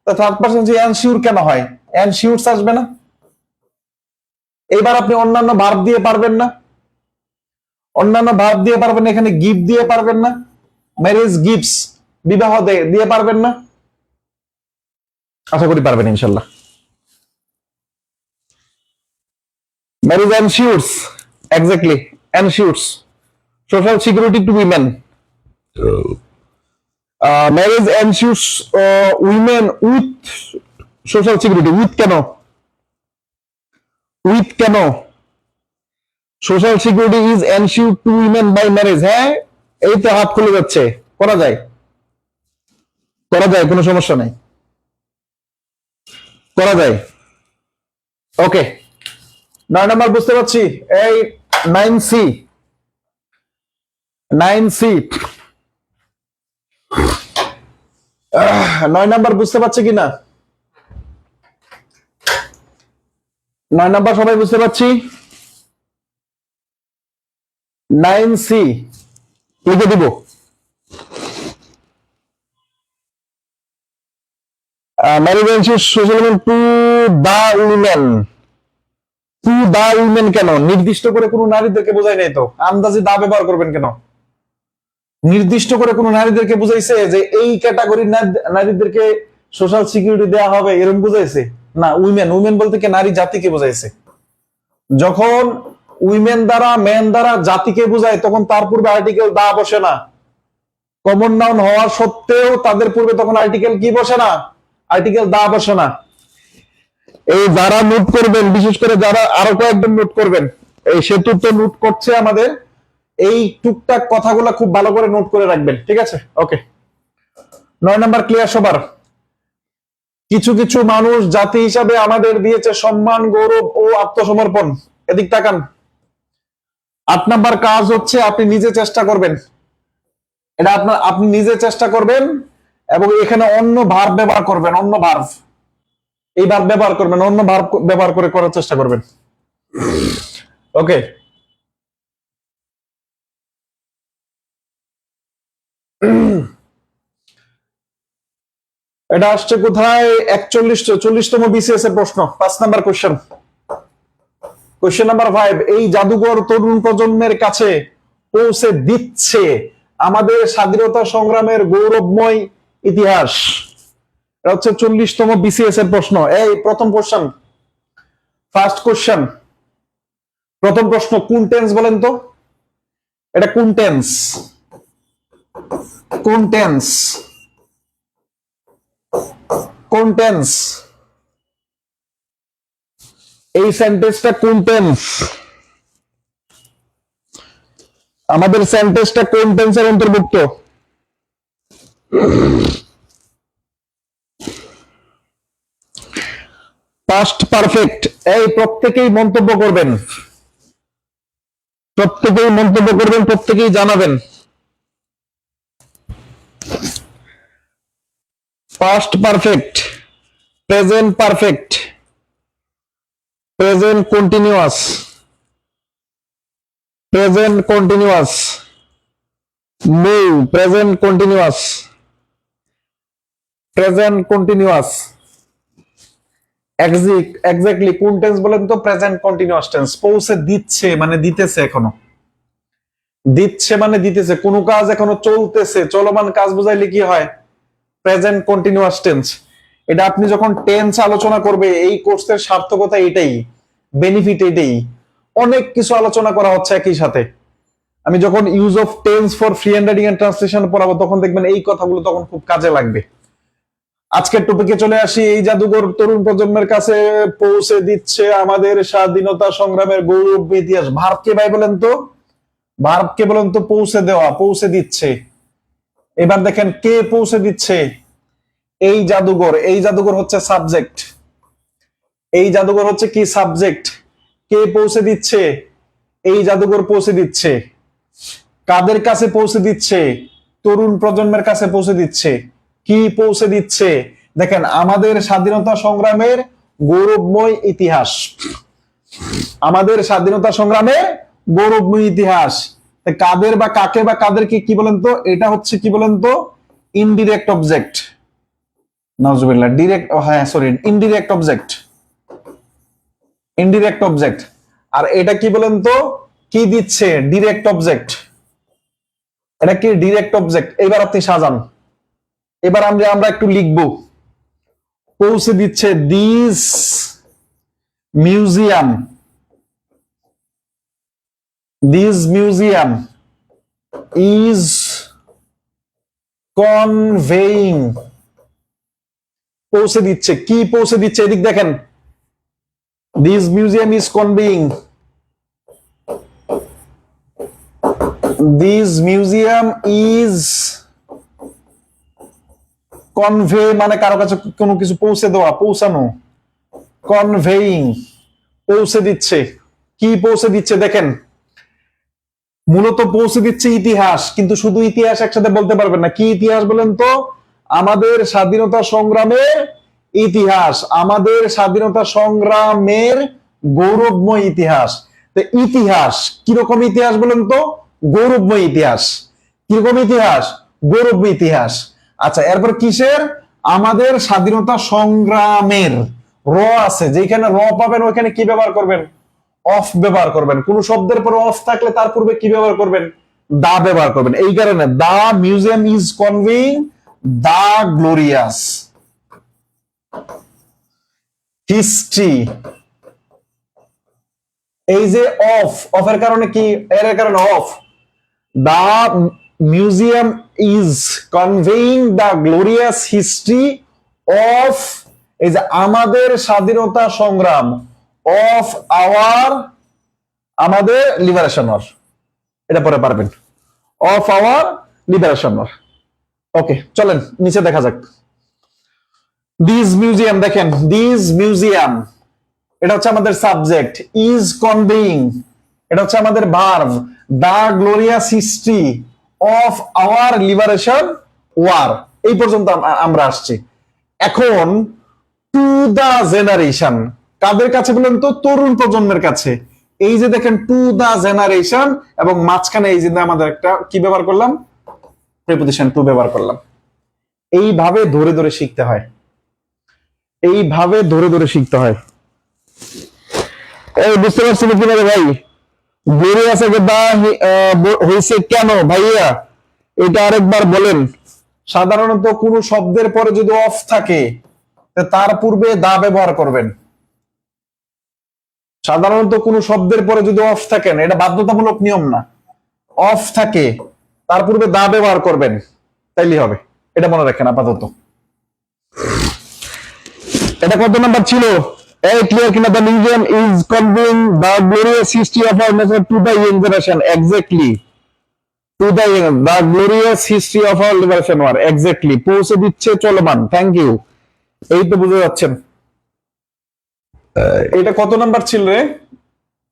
তা থার্ড পারসন যে এনশিওর কেন হয়? এনশিওরস আসবে না? এবার আপনি অন্যান্য ভার্ব দিয়ে পারবেন না? অন্যান্য ভার্ব দিয়ে পারবেন না, এখানে গিভ দিয়ে পারবেন না? ম্যারেজ গিভস, বিবাহ দিয়ে পারবেন না? আশা করি পারবেন ইনশাল্লাহ। Marriage ensures, exactly, ensures social security to women. Marriage ensures women with social security. With কেন? উইথ কেন? Social security is ensured to women by marriage. হ্যাঁ, এই তো হাত খুলে যাচ্ছে, করা যায়, করা যায়, কোনো সমস্যা নাই, করা যায়। ওকে, 9 নাম্বার বুঝতে পারছি। এই 9C, 9C, 9 নাম্বার বুঝতে পারছে কিনা? 9 নাম্বার সবাই বুঝতে পারছি? 9C লিখে দিব। Social to the women. To the women কেন? নির্দিষ্ট করে কোনো নারীদেরকে বোঝায় নাই তো, আন্দাজে দা ব্যবহার করবেন কেন? নির্দিষ্ট করে কোনো নারীদেরকে বুঝাইছে যে এই ক্যাটাগরির নারীদেরকে সোশ্যাল সিকিউরিটি দেওয়া হবে এরকম বুঝাইছে? না, উইমেন উইমেন বলতে কি নারী জাতিকে বুঝাইছে। যখন উইমেন দ্বারা মেন দ্বারা জাতিকে বুঝায় তখন তার পূর্বে আর্টিকেল দা বসে না। কমন নাউন হওয়ার সত্ত্বেও তাদের পূর্বে তখন আর্টিকেল কি বসে না? আর্টিকেল দা বসে না। এই যারা নোট করবেন, বিশেষ করে যারা আরো কয়েকজন নোট করবেন, এই সেতু তো নোট করছে আমাদের, এই টুকটাক কথাগুলো খুব ভালো করে নোট করে রাখবেন, ঠিক আছে? ওকে, 9 নাম্বার ক্লিয়ার সবার? কিছু কিছু মানুষ জাতি হিসাবে আমাদের দিয়েছে সম্মান, গৌরব ও আত্মসমর্পণ। এদিক তাকান। 8 নাম্বার কাজ হচ্ছে আপনি নিজে চেষ্টা করবেন, এটা আপনি নিজে চেষ্টা করবেন এবং এখানে অন্য ভার্ব ব্যবহার করবেন, অন্য ভার্ব, এই ভার্ব ব্যবহার করবেন, অন্য ভার্ব ব্যবহার করে করার চেষ্টা করবেন। ওকে, এটা আসছে কোথায়? 40তম বিসিএস এর প্রশ্ন, 5 নাম্বার কোশ্চেন। কোশ্চেন নাম্বার 5, এই জাদুঘর তরুণ প্রজন্মের কাছে পৌঁছে দিচ্ছে আমাদের স্বাধীনতা সংগ্রামের গৌরবময় ইতিহাস। এটা হচ্ছে 40তম বিসিএস এর প্রশ্ন। এই প্রথম কোশ্চেন, ফার্স্ট কোশ্চেন, প্রথম প্রশ্ন, কোন টেন্স বলেন তো? এটা কোন টেন্স? কোন টেন্স? কোন টেন্স? এই সেন্টেন্সটা কোন টেন্স? আমাদের সেন্টেন্সটা কোন টেন্সের অন্তর্ভুক্ত? Past perfect. এই প্রত্যেকেই মন্তব্য করবেন, প্রত্যেকেই মন্তব্য করবেন, প্রত্যেকেই জানাবেন। Past perfect, present perfect, present continuous, present continuous, present continuous, present continuous. Exactly কোন টেন্স বলেন তো? Present continuous tense. পৌঁছে দিচ্ছে মানে দিতেছে, এখনো দিচ্ছে মানে দিতেছে, কোন কাজ এখনো চলতেছে, চলমান কাজ বোঝাইলে কি হয়? Present continuous tense. এটা আপনি যখন টেন্স আলোচনা করবে, এই কোর্সের সার্থকতা এটাই, বেনিফিট এটাই। অনেক কিছু আলোচনা করা হচ্ছে একই সাথে। আমি যখন use of tense for free hand and translation পড়াবো তখন দেখবেন এই কথাগুলো তখন খুব কাজে লাগবে। আজকের টপিকে চলে আসি। এই জাদুঘর তরুণ প্রজন্মের কাছে পৌঁছে দিচ্ছে আমাদের স্বাধীনতা সংগ্রামের গৌরব ইতিহাস। ভার্ব কে ভাই বলেন তো? ভার্ব কে বলেন তো? পৌঁছে দেওয়া, পৌঁছে দিচ্ছে। এবার দেখেন কে পৌঁছে দিচ্ছে? এই জাদুঘর। এই জাদুঘর হচ্ছে সাবজেক্ট, এই জাদুঘর হচ্ছে কি? সাবজেক্ট। কে পৌঁছে দিচ্ছে? এই জাদুঘর পৌঁছে দিচ্ছে। কাদের কাছে পৌঁছে দিচ্ছে? তরুণ প্রজন্মের কাছে পৌঁছে দিচ্ছে। কি পৌঁছে দিচ্ছে? দেখেন, আমাদের স্বাধীনতা সংগ্রামের গৌরবময় ইতিহাস, আমাদের স্বাধীনতা সংগ্রামের গৌরবময় ইতিহাস। কাদের বা কাকে বা কাদেরকে কি বলেন তো? এটা হচ্ছে কি বলেন তো? Indirect object. নাউজুবিল্লাহ, ডিরেক্ট, হ্যাঁ sorry, indirect object, indirect object. আর এটা কি বলেন তো? কি দিচ্ছে? Direct object. এটা কি? Direct object. এবার আপনি সাজান, এবার আমরা একটু লিখবো। পৌঁছে দিচ্ছে this museum, this museum is conveying. পৌঁছে দিচ্ছে, কি পৌঁছে দিচ্ছে? এদিক দেখেন, this museum is conveying, this museum is convey মানে কারো কাছে কোনো কিছু পৌঁছে দেওয়া, পৌঁছানো। কনভেইং, পৌঁছে দিচ্ছে। কি পৌঁছে দিচ্ছে? দেখেন, মূলত পৌঁছে দিচ্ছে ইতিহাস, কিন্তু শুধু ইতিহাস একসাথে বলতে পারবেন না। কি ইতিহাস বলেন তো? আমাদের স্বাধীনতা সংগ্রামের ইতিহাস, আমাদের স্বাধীনতা সংগ্রামের গৌরবময় ইতিহাস। তো ইতিহাস কিরকম ইতিহাস বলেন তো? গৌরবময় ইতিহাস। কিরকম ইতিহাস? গৌরবময় ইতিহাস। আচ্ছা, এরপর কিসের? আমাদের স্বাধীনতা সংগ্রামের। র আছে, যেখানে র পাবেন ওইখানে কি ব্যবহার করবেন? অফ ব্যবহার করবেন। কোন শব্দের পরে অফ থাকলে তার পূর্বে কি ব্যবহার করবেন? দা ব্যবহার করবেন। এই কারণে the museum is conveying the glorious history. এই যে অফ, অফের কারণে কি? এর কারণে of. The museum is conveying the glorious history of, এই যে আমাদের স্বাধীনতা সংগ্রাম, অফ আওয়ার, আমাদের লিবারেশন ওয়ার, এটা পরে পারবেন, of our liberation war. Okay, চলেন নিচে দেখা যাক। দিস মিউজিয়াম, দেখেন দিস মিউজিয়াম, এটা হচ্ছে আমাদের সাবজেক্ট। ইজ কনভেইং, এটা হচ্ছে আমাদের verb. The glorious history of our liberation war, এই পর্যন্ত আমরা আসছি। এখন টু দা জেনারেশন, কাদের কাছে বলেন তো? তরুণ প্রজন্মের কাছে। এই যে দেখেন টু দা জেনারেশন, এবং মাঝখানে এই যে আমাদের একটা কি ব্যবহার করলাম? প্রিপোজিশন টু ব্যবহার করলাম। এইভাবে ধরে ধরে শিখতে হয়, এইভাবে ধরে ধরে শিখতে হয়। এই বুঝতে পারছেন কিভাবে ভাই? গ্লোরিয়াস হয়েছে কেন ভাইয়া, এটা আরেকবার বলেন। সাধারণত কোন শব্দের পরে যদি অফ থাকে তার পূর্বে দা ব্যবহার করবেন। সাধারণত কোন শব্দের পরে যদি অফ থাকেন, এটা বাধ্যতামূলক নিয়ম না, অফ থাকে তার পূর্বে দা ব্যবহার করবেন, তাইলেই হবে। এটা মনে রাখেন আপাতত। এটা কত নাম্বার ছিল? এই ক্লিয়ার কিনা? The museum is conveying the glorious history of our nation to the young generation. Exactly, to the glorious history of our liberation war. Exactly, পৌঁছে দিচ্ছে চলমান। Thank you. এই তো বুঝতে যাচ্ছেন। এটা কত নাম্বার ছিল রে?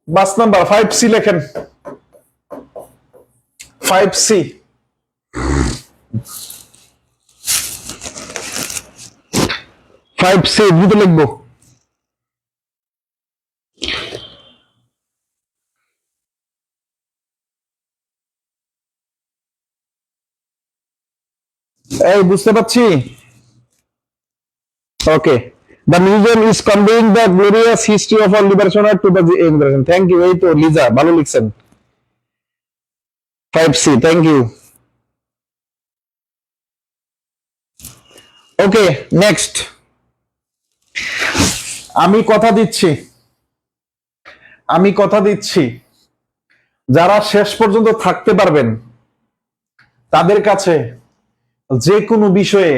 5 নাম্বার। 5C লেখেন, 5C। দ্রুত লিখবো। এই বুঝতে পাচ্ছি। Okay, the museum is conveying the glorious history of our liberation to the young generation. Thank you. এই তো লিজা ভালো লিখছেন। 5C, thank you. Okay, next. আমি কথা দিচ্ছি, আমি কথা দিচ্ছি, যারা শেষ পর্যন্ত থাকতে পারবেন তাদের কাছে যে কোনো বিষয়ে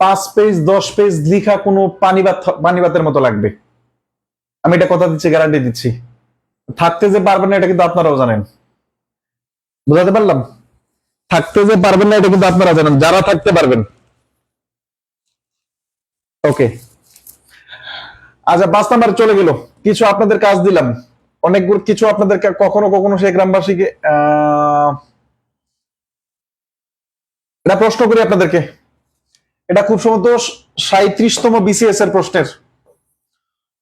5 পেজ 10 পেজ লিখা কোনো পানিবাতের মতো লাগবে। আমি এটা কথা দিচ্ছি, গ্যারান্টি দিচ্ছি। থাকতে যে পারবেন না এটা কিন্তু আপনারাও জানেন। বুঝাতে পারলাম? থাকতে যে পারবেন না এটা কিন্তু আপনারা জানেন, যারা থাকতে পারবেন। ওকে, আচ্ছা 5 নাম্বার চলে গেল। কিছু আপনাদের কাজ দিলাম, অনেকগুলো কিছু আপনাদের কখনো কখনো সেই গ্রামবাসীকে এটা প্রশ্ন করি আপনাদেরকে। এটা খুব সম্ভবত 37তম BCS এর প্রশ্নের।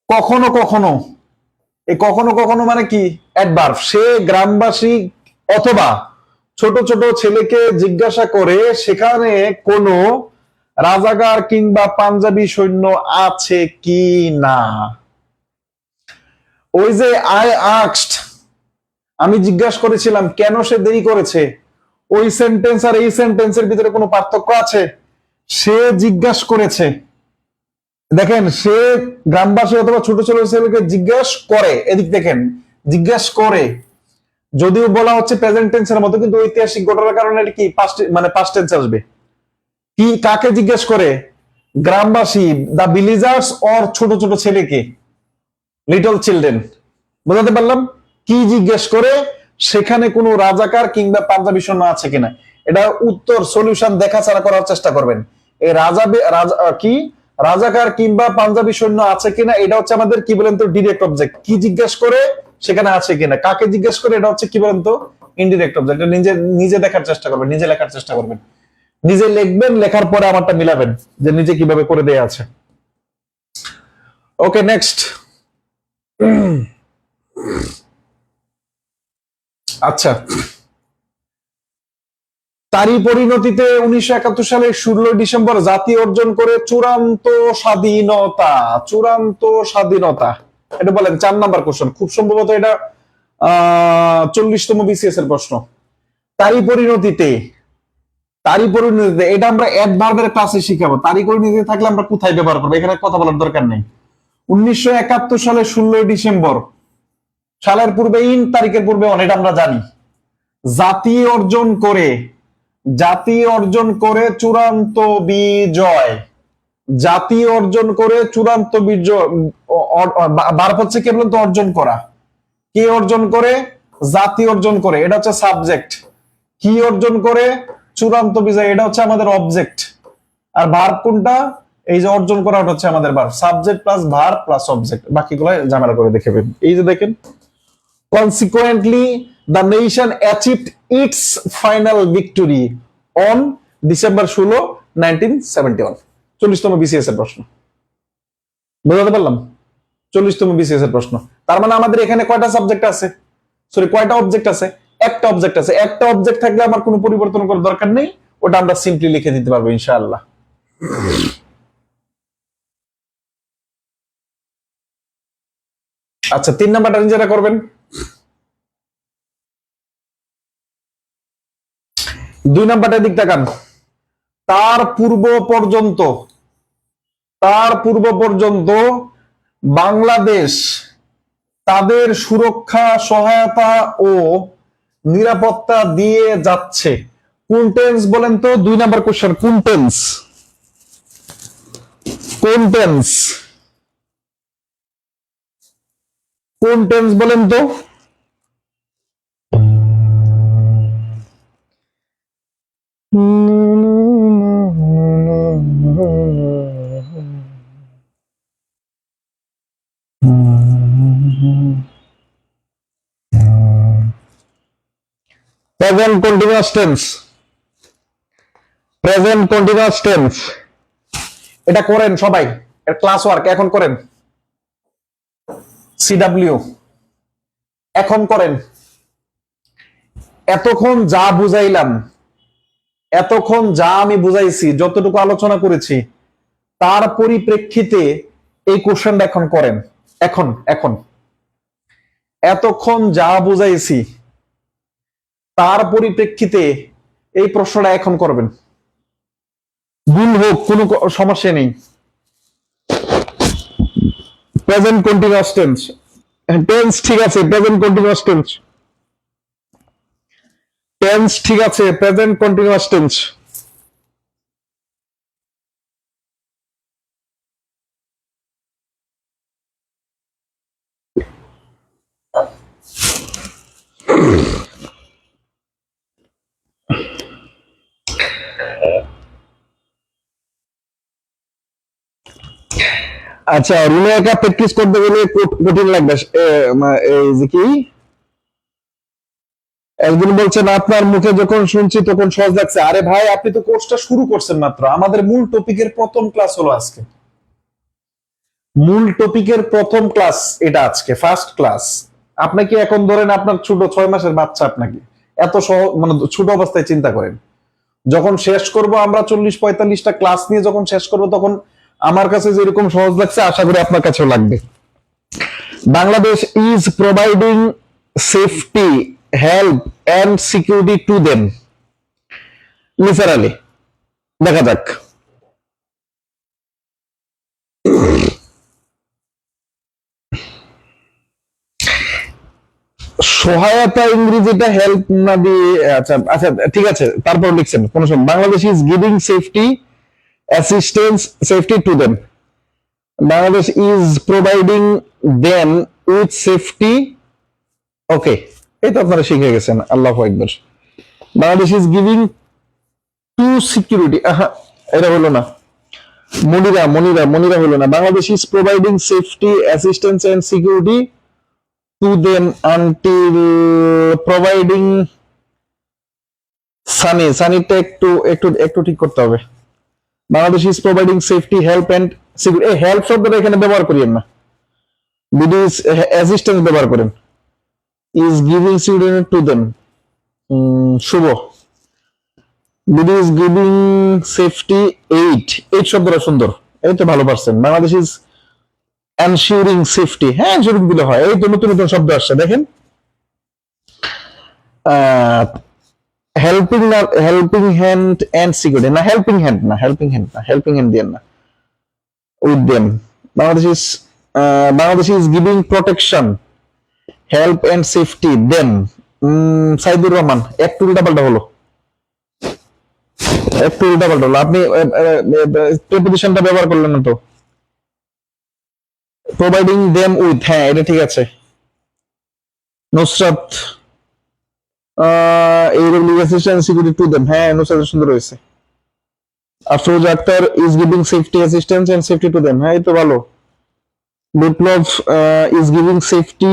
কখনো কখনো, এই কখনো কখনো মানে কি? অ্যাডভার্ব। সে গ্রামবাসী অথবা ছোট ছোট ছেলেকে জিজ্ঞাসা করে সেখানে কোনো রাজাকার কিংবা পাঞ্জাবি সৈন্য আছে কি না। ওই যে আই আস্কড, আমি জিজ্ঞাসা করেছিলাম কেন সে দেরি করেছে, ওই সেন্টেন্স আর এই সেন্টেন্সের ভিতরে কোনো পার্থক্য আছে? সে জিজ্ঞাসা করেছে, দেখেন সে গ্রামবাসী অথবা ছোট ছোট ছেলেকে জিজ্ঞাসা করে, এদিক দেখেন জিজ্ঞাসা করে, যদিও বলা হচ্ছে প্রেজেন্ট টেন্সের মতো, কিন্তু ঐতিহাসিক ঘটনার কারণে এটা কি পাস্ট টেন্স আসবে। কি কাকে জিজ্ঞেস করে? গ্রামবাসী, দা ভিলেজার্স, অর ছোট ছোট ছেলেকে, লিটল চিলড্রেন। বুঝাতে পারলাম? কি জিজ্ঞেস করে? সেখানে কোনো রাজাকার কিংবা পাঞ্জাবি সৈন্য আছে কিনা। এটা উত্তর সলিউশন দেখা ছাড়া করার চেষ্টা করবেন। এই কি রাজাকার কিংবা পাঞ্জাবি সৈন্য আছে কিনা, এটা হচ্ছে আমাদের কি বলেন তো ডিরেক্ট অবজেক্ট। কি জিজ্ঞেস করে? সেখানে আছে কিনা। কাকে জিজ্ঞেস করে? এটা হচ্ছে কি বলেন তো ইনডিরেক্ট অবজেক্ট। নিজে নিজে দেখার চেষ্টা করবেন, নিজে লেখার চেষ্টা করবেন। নিজে লিখবেন, লেখার পরে আমারটা মিলাবেন যে নিজে কিভাবে করে দেয়া আছে। ওকে, নেক্সট। আচ্ছা, তারই পরিণতিতে 1971 সালের 16 ডিসেম্বর জাতি অর্জন করে চূড়ান্ত স্বাধীনতা। চূড়ান্ত স্বাধীনতা, এটা বলেন 4 নাম্বার কোশ্চেন, খুব সম্ভবত এটা 40তম বিসিএস এর প্রশ্ন। তারই পরিণতিতে, তারই পরিণতিতে, এটা আমরা অ্যাডভার্বের ক্লাসে শিখাবো। তারই পরিণতিতে থাকলে আমরা কোথায় ব্যবহার করবো, এখানে কথা বলার দরকার নেই। 1971 সালের 16 ডিসেম্বর, সালের পূর্বে ইন, তারিখের পূর্বে অন, এটা আমরা জানি। জাতি অর্জন করে, জাতি অর্জন করে চূড়ান্ত বিজয়, জাতি অর্জন করে চূড়ান্ত বিজয়। ভার্ব হচ্ছে কি বলতো, অর্জন করা। কে অর্জন করে? জাতি অর্জন করে, এটা হচ্ছে সাবজেক্ট। কি অর্জন করে? চূড়ান্ত বিজয়, এটা হচ্ছে আমাদের অবজেক্ট। আর ভার্ব কোনটা? এই যে অর্জন করা, ওটা হচ্ছে আমাদের verb. Subject plus verb plus object, বাকিগুলো ঝামেলা করে দেখাবেন। এই যে দেখেন, consequently the nation achieved its final victory on December 16, 1971। 40তম বিসিএস এর প্রশ্ন, বুঝাতে পারলাম? 40তম বিসিএস এর প্রশ্ন। তার মানে আমাদের এখানে কয়টা সাবজেক্ট আছে, সরি কয়টা অবজেক্ট আছে? একটা অবজেক্ট আছে। একটা অবজেক্ট থাকলে আমার কোনো পরিবর্তন করার দরকার নেই, ওটা আমরা সিম্পলি লিখে দিতে পারবো ইনশাআল্লাহ। আচ্ছা, 3 নাম্বারটা নিজেরা করবেন। 2 নাম্বারটার দিক তাকান। তার পূর্ব পর্যন্ত, তার পূর্ব পর্যন্ত বাংলাদেশ তাদের সুরক্ষা, সহায়তা ও নিরাপত্তা দিয়ে যাচ্ছে। কোন টেন্স বলেন তো? 2 নাম্বার কোশ্চেন, কোন টেন্স? কোন টেন্স? কোন টেন্স বলেন তো? Present continuous tense, present continuous tense. এটা করেন সবাই, এর ক্লাস ওয়ার্ক এখন করেন। সিডব্লিউ এখন করেন। এতক্ষণ যা বুঝাইলাম, এতক্ষণ যা আমি বুঝাইছি, যতটুকু আলোচনা করেছি, তার পরিপ্রেক্ষিতে এই কোশ্চেনটা এখন করেন। এখন এখন এতক্ষণ যা বুঝাইছি তার পরিপ্রেক্ষিতে এই প্রশ্নটা এখন করবেন। ভুল হোক কোনো সমস্যা নেই। প্রেজেন্ট কন্টিনিউয়াস টেন্স, টেন্স ঠিক আছে, প্রেজেন্ট কন্টিনিউয়াস টেন্স, টেন্স ঠিক আছে, প্রেজেন্ট কন্টিনিউয়াস টেন্স। আচ্ছা, রুমে একা প্র্যাকটিস করতে গেলে কঠিন লাগবে। এই যে কি একজন বলছেন, আপনার মুখে যখন শুনছি তখন সহজ লাগছে। আরে ভাই, আপনি তো কোর্সটা শুরু করছেন মাত্র। আমাদের মূল টপিকের প্রথম ক্লাস হলো আজকে, মূল টপিকের প্রথম ক্লাস এটা আজকে, ফার্স্ট ক্লাস। আপনাকে এখন ধরেন আপনার ছোট 6 মাসের বাচ্চা, আপনাকে এত সহজ মানে ছোট অবস্থায় চিন্তা করেন। যখন শেষ করব আমরা 40-45টা ক্লাস নিয়ে যখন শেষ করব, তখন আমার কাছে যেরকম সহজ লাগছে আশা করি আপনার কাছেও লাগবে। Bangladesh is providing safety, help and security to them. Literally দেখা যাক। সহায়তা ইংরেজিটা হেল্প না দিয়ে, আচ্ছা আচ্ছা ঠিক আছে, তারপর লিখছেন কোন সময়। Bangladesh is giving safety, assistance, safety to them. Bangladesh is providing them with safety. Okay, এই তো আপনারা শিখে গেছেন, আল্লাহু আকবার। Bangladesh is giving to security, এটা হলো না। মনিরা মনিরা মনিরা হলো না। Bangladesh is providing safety, assistance and security to them until providing Sanita একটু একটু একটু ঠিক করতে হবে। Bangladesh is providing safety help and security, এই হেল্প শব্দটা এখানে ব্যবহার করিয়েন না, বিডি ইজ অ্যাসিস্ট্যান্স ব্যবহার করেন। Is giving security to them, Shuvo. BD is giving safety aid, aid শব্দটা সুন্দর, এই তো ভালো পারছেন। বাংলাদেশ ইজ এনশিওরিং সেফটি, হ্যাঁ এনশিওরিং দিলে হয়, এই তো নতুন নতুন শব্দ আসছে দেখেন। হেল্পিং না, হেল্পিং হ্যান্ড এন্ড সিকিউরিটি না, হেল্পিং হ্যান্ড না, হেল্পিং হ্যান্ড না, হেল্পিং হ্যান্ড দিয়ে না, with them. Bangladesh is giving protection help and safety them. Saidur Rahman একটু উল্টাপাল্টা হলো, একটু উল্টাপাল্টা হলো, আপনি প্রিপোজিশনটা ব্যবহার করলেন না তো। প্রোভাইডিং দেম উইথ, হ্যাঁ এটা ঠিক আছে। নুসরাত সিকিউরিটি টু দেম, হ্যাঁ নুসরাত সুন্দর হয়েছে। Afroz Akter is giving safety assistance and safety to them, হ্যাঁ এই তো ভালো। Biplob is giving safety,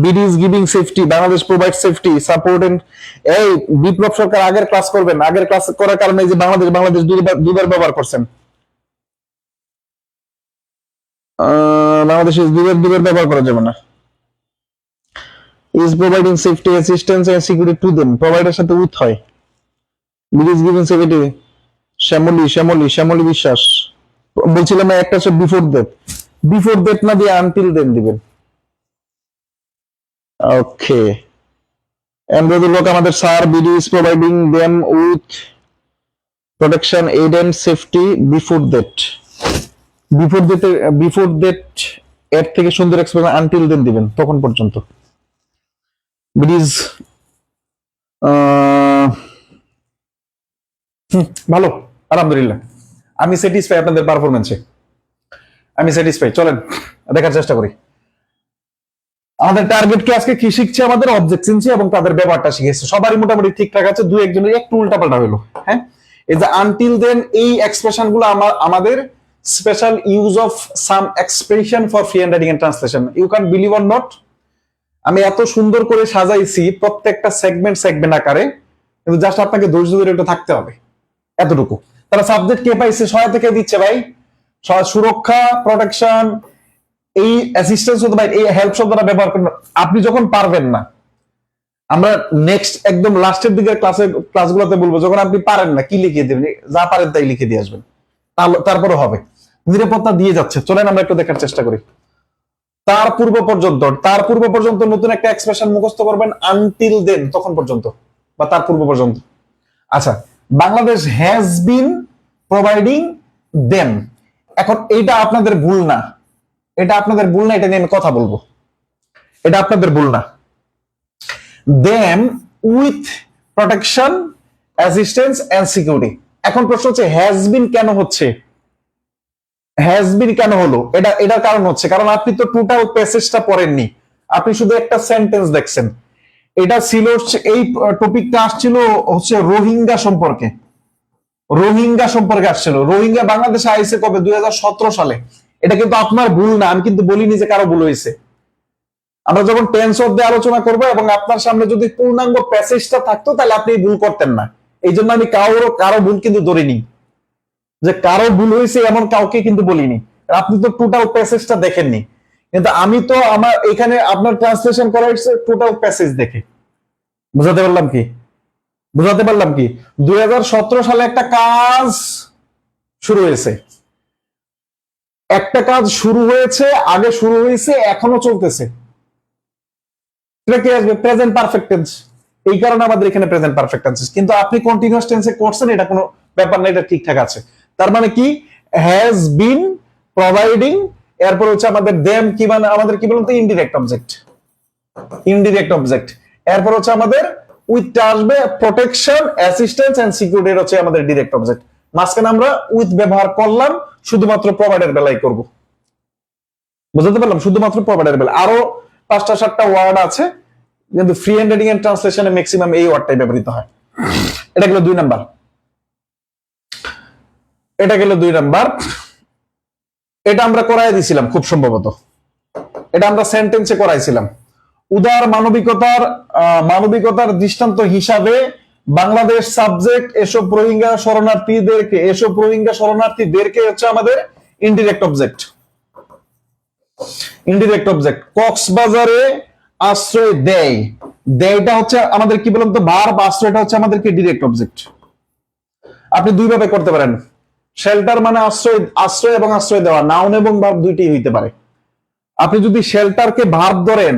BD is giving safety, Bangladesh provide safety support and, এই বিপ্লব সরকার আগের ক্লাস করবেন, আগের ক্লাস করার কারণে যে বাংলাদেশ বাংলাদেশ দুবার ব্যবহার করছেন। বাংলাদেশে দুবার ব্যবহার করা যাবে না। Is providing safety assistance and security to them, provider সাথে উইথ হয়। BD is giving safety, Shyamoli Biswas বলছিলাম একটা হচ্ছে বিফোর দ্যাট না দিয়ে আনটিল দেন দিবেন। ওকে, এমদাদুল হক আমাদের sir, BD is providing them with protection aid and safety before that এর থেকে সুন্দর এক্সপ্রেশন আনটিল দেন দিবেন, তখন পর্যন্ত। বিডি ইজ ভালো, আলহামদুলিল্লাহ আমি স্যাটিসফাই আপনাদের পারফরমেন্সে, আমি স্যাটিসফাই। চলেন দেখার চেষ্টা করি আমাদের টার্গেট কি আজকে কি শিখছে, আমাদের অবজেক্ট চিনছে এবং তাদের ব্যবহারটা শিখেছে। সবারই মোটামুটি ঠিকঠাক আছে, দুই একজনের একটু উল্টাপাল্টা হলো। হ্যাঁ, এই যে আনটিল দেন এই এক্সপ্রেশন গুলো আমাদের special use of some expression for free hand writing and translation. You can believe or not, আমি এত সুন্দর করে সাজাইছি প্রত্যেকটা সেগমেন্ট আকারে, কিন্তু জাস্ট আপনাকে ধৈর্য ধরে একটু থাকতে হবে, এতটুকু। তারা সাবজেক্ট কে পাইছে, সহায়তা কে দিচ্ছে ভাই, সুরক্ষা, প্রোটেকশন, এই অ্যাসিস্ট্যান্স হতে পারে, এই হেল্প শব্দটা ব্যবহার করেন। আপনি যখন পারবেন না, আমরা নেক্সট একদম লাস্টের দিকের ক্লাসগুলোতে বলবো, যখন আপনি পারেন না কি লিখে দেবেন, যা পারেন তাই লিখে দিয়ে আসবেন, তারপরে হবে। নিরাপত্তা দিয়ে যাচ্ছে, চলেন আমরা একটু দেখার চেষ্টা করি। তার পূর্ব পর্যন্ত নতুন একটা এক্সপ্রেশন মুখস্থ করবেন, আনটিল দেন তখন পর্যন্ত বা তার পূর্ব পর্যন্ত। আচ্ছা, Bangladesh has been providing them, এখন এইটা আপনাদের ভুল না, এটা আপনাদের ভুল না, এটা নিয়ে আমি কথা বলবো, এটা আপনাদের ভুল না। Them with protection, assistance and security. এখন প্রশ্ন হচ্ছে হ্যাজ বিন কেন হচ্ছে, হ্যাজ বিন কেন হলো, এটার কারণ হচ্ছে কারণ আপনি তো টোটাল প্যাসেজটা পড়েননি, আপনি শুধু একটা সেন্টেন্স দেখছেন। এটা ছিল, এই টপিকটা আসছিল হচ্ছে রোহিঙ্গা সম্পর্কে, আসছিল। রোহিঙ্গা বাংলাদেশে আইছে কবে, 2017 সালে। এটা কিন্তু আপনার ভুল না, আমি কিন্তু বলিনি যে কারো ভুল হয়েছে। আমরা যখন টেন্স অফ দিয়ে আলোচনা করবো এবং আপনার সামনে যদি পূর্ণাঙ্গ প্যাসেজটা থাকতো, তাহলে আপনি ভুল করতেন না। এই জন্য আমি কারো ভুল কিন্তু ধরিনি, যে কারো ভুল হয়েছে এমন কাউকে কিন্তু বলিনি। আপনি তো টোটাল প্যাসেজটা দেখেননি, কিন্তু আমি তো আমার এখানে আপনার ট্রান্সলেশন করা হয়েছে টোটাল প্যাসেজ দেখে। বুঝাতে পারলাম কি 2017 সালে একটা কাজ শুরু হয়েছে, আগে শুরু হয়েছে, এখনো চলতেছে। এটা কি আসবে, প্রেজেন্ট পারফেক্ট টেন্স। এই কারণে আমাদের এখানে প্রেজেন্ট পারফেক্ট টেন্স, কিন্তু আপনি কন্টিনিউয়াস টেন্সে করছেন, এটা কোনো ব্যাপার না, এটা ঠিকঠাক আছে। তার মানে কি, হ্যাজ বিন প্রোভাইডিং, এরপর হচ্ছে আমাদের দেম কি, মানে আমাদের কি বলতো, ইনডিরেক্ট অবজেক্ট। এরপর হচ্ছে আমাদের উইথটা আসবে, প্রোটেকশন, অ্যাসিস্ট্যান্স এন্ড সিকিউরিটি হচ্ছে আমাদের ডিরেক্ট অবজেক্ট। মাঝখানে আমরা উইথ ব্যবহার করলাম শুধুমাত্র প্রোভাইডার বেলায় করব। বুঝতে পারলাম, শুধুমাত্র প্রোভাইডার বেলা। আরো 5টা-7টা ওয়ার্ড আছে, কিন্তু ফ্রি হ্যান্ড রাইটিং এন্ড ট্রান্সলেশনে ম্যাক্সিমাম এই ওয়ার্ডটাই ব্যবহৃত হয়। এটা গেল 2 নাম্বার। এটা আমরা করাই দিছিলাম খুব সম্ভবত, এটা আমরা সেন্টেন্সে করাইছিলাম। উদার মানবিকতার দৃষ্টান্ত হিসাবে বাংলাদেশ সাবজেক্ট, এসব রোহিঙ্গা শরণার্থীদেরকে হচ্ছে আমাদের ইনডিরেক্ট অবজেক্ট। কক্সবাজারে আশ্রয় দেয়, দেয়টা হচ্ছে আমাদের কি বলুন তো ভার্ব, আশ্রয়টা হচ্ছে আমাদের কি ডিরেক্ট অবজেক্ট। আপনি দুই ভাবে করতে পারেন, শেল্টার মানে আশ্রয় এবং আশ্রয় দেওয়া, নাউন এবং ভার্ব দুইটাই হইতে পারে। আপনি যদি শেল্টারকে ভার্ব ধরেন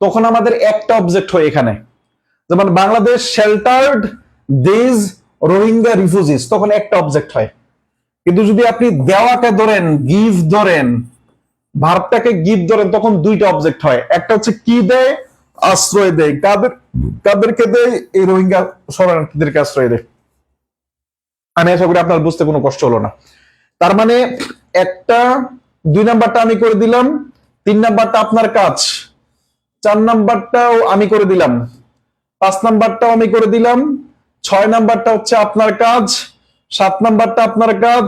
তখন আমাদের একটা অবজেক্ট হয় এখানে, যেমন বাংলাদেশ শেল্টার্ড দিস রোহিঙ্গা রিফিউজিস, তখন একটা অবজেক্ট হয়। কিন্তু যদি আপনি দেওয়াকে ধরেন, গিভ ধরেন, ভার্বটাকে গিভ ধরেন, তখন দুইটা অবজেক্ট হয়। একটা হচ্ছে কি দেয়, আশ্রয় দেয়। কাদেরকে দেয়? এই রোহিঙ্গা শরণার্থীদেরকে আশ্রয় দেয়। আমি আশা করি আপনার বুঝতে কোনো কষ্ট হলো না। তার মানে একটা, 2 নাম্বারটা আমি করে দিলাম, 3 নাম্বারটা আপনার কাজ, 4 নাম্বারটাও আমি করে দিলাম, 5 নাম্বারটাও আমি করে দিলাম, 6 নাম্বারটা হচ্ছে আপনার কাজ, 7 নাম্বারটা আপনার কাজ,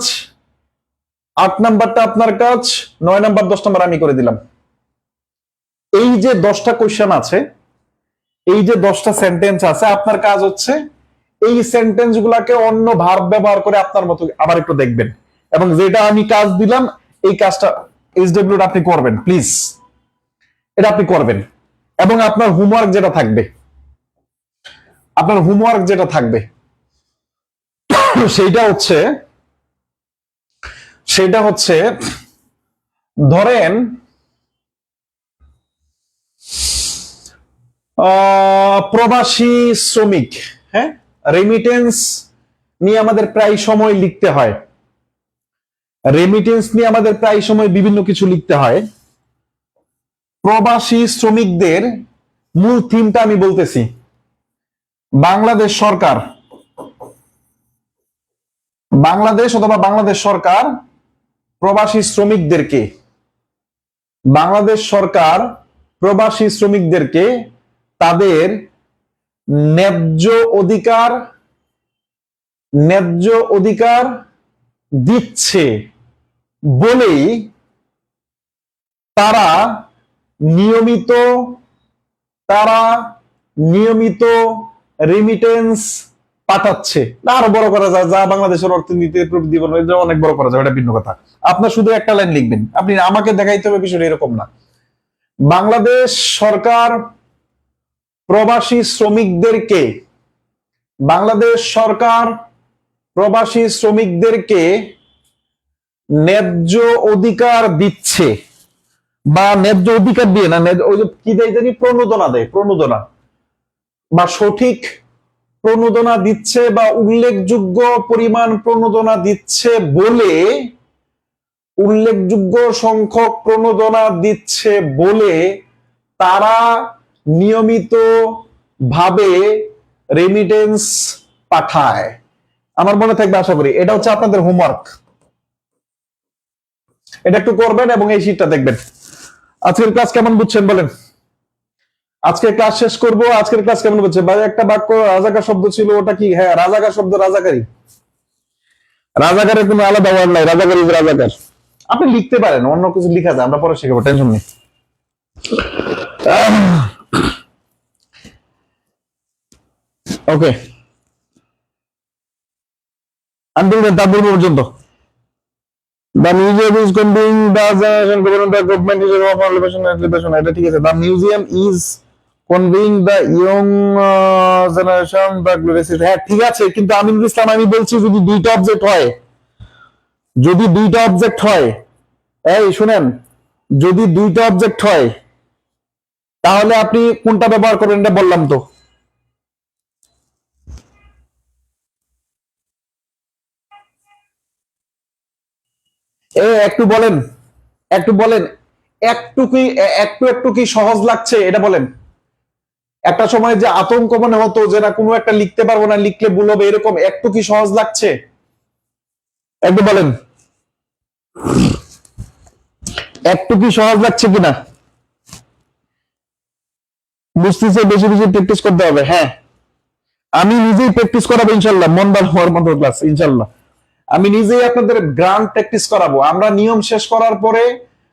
8 নাম্বারটা আপনার কাজ, 9 নাম্বার 10 নাম্বার আমি করে দিলাম। এই যে 10টা কোশ্চেন আছে, এই যে 10টা সেন্টেন্স আছে, আপনার কাজ হচ্ছে এই সেন্টেন্স গুলাকে অন্য ভার্ব ব্যবহার করে আপনার মতো আবার একটু দেখবেন, এবং যেটা আমি কাজ দিলাম এই কাজটা SW আপনি করবেন প্লিজ, এটা আপনি করবেন। এবং আপনার হোমওয়ার্ক যেটা থাকবে সেটা হচ্ছে ধরেন প্রবাসী শ্রমিক, হ্যাঁ, রেমিটেন্স নিয়ে আমাদের প্রায় সময় লিখতে হয়, রেমিটেন্স নিয়ে আমাদের প্রায় সময় বিভিন্ন কিছু লিখতে হয়। প্রবাসী শ্রমিকদের মূল থিমটা আমি বলতেছি, বাংলাদেশ সরকার প্রবাসী শ্রমিকদেরকে তাদের ন্যায্য অধিকার দিচ্ছে বলেই তারা নিয়মিত রেমিটেন্স পাঠাচ্ছে। আরো বড় করা যায়, যা বাংলাদেশের অর্থনীতি প্রবৃদ্ধি অনেক বড় করা যায়, এটা ভিন্ন কথা। আপনার শুধু একটা লাইন লিখবেন, আপনি আমাকে দেখাইতে হবে বিষয়টা এরকম না। বাংলাদেশ সরকার প্রবাসী শ্রমিকদেরকে ন্যায্য অধিকার দিচ্ছে, বা ন্যায্য অধিকার দিয়ে না, ওই যে কি দেয় জানি, প্রণোদনা বা সঠিক প্রণোদনা দিচ্ছে, বা উল্লেখযোগ্য পরিমাণ প্রণোদনা দিচ্ছে বলে, উল্লেখযোগ্য সংখ্যক প্রণোদনা দিচ্ছে বলে তারা নিয়মিত ভাবে রেমিটেন্স পাঠায়। আমার মনে থাকবে আশা করি। এটা হচ্ছে আপনাদের হোমওয়ার্ক, এটা একটু করবেন এবং এই শীটটা দেখবেন। আজকের ক্লাস কেমন বুঝছেন বলেন? আজকে ক্লাস শেষ করব। আজকের ক্লাস কেমন বুঝছেন? ভাই একটা বাক্য রাজাকার শব্দ ছিল, ওটা কি? হ্যাঁ, রাজাকার শব্দ রাজাকারী, রাজাকারের কোনো আলাদা ওয়ার্ড নাই, রাজাকার ইজ রাজাকার। আপনি লিখতে পারেন, অন্য কিছু লিখা যায়, আমরা পরে শিখাবো, টেনশন নেই। ওকে, আনটিল দেন, তার পর্যন্ত The museum is conveying the government is of elevation. এটা ঠিক আছে। The museum is conveying the young generation the glorious. হ্যাঁ ঠিক আছে, কিন্তু আমিনুল ইসলাম আমি বলছি যদি দুইটা অবজেক্ট হয়, এই শুনেন, যদি দুইটা অবজেক্ট হয় তাহলে আপনি কোনটা ব্যবহার করবেন এটা বললাম তো। একটু বলেন, একটু কি সহজ লাগছে এটা বলেন। একটা সময় যে আতঙ্ক মনে হতো যে না কোনো একটা লিখতে পারবো না, লিখলে ভুল হবে, এরকম একটু কি সহজ লাগছে? একটু বলেন, একটু কি সহজ লাগছে কিনা? বুঝতেছে, বেশি বেশি প্র্যাকটিস করতে হবে। হ্যাঁ, আমি নিজেই প্র্যাকটিস করাবো ইনশাল্লাহ, মন বার হওয়ার মতো ক্লাস ইনশাল্লাহ। আমি নিজেই আপনাদের গ্রান্ড প্র্যাকটিস করাবো। আমরা নিয়ম শেষ করার পরে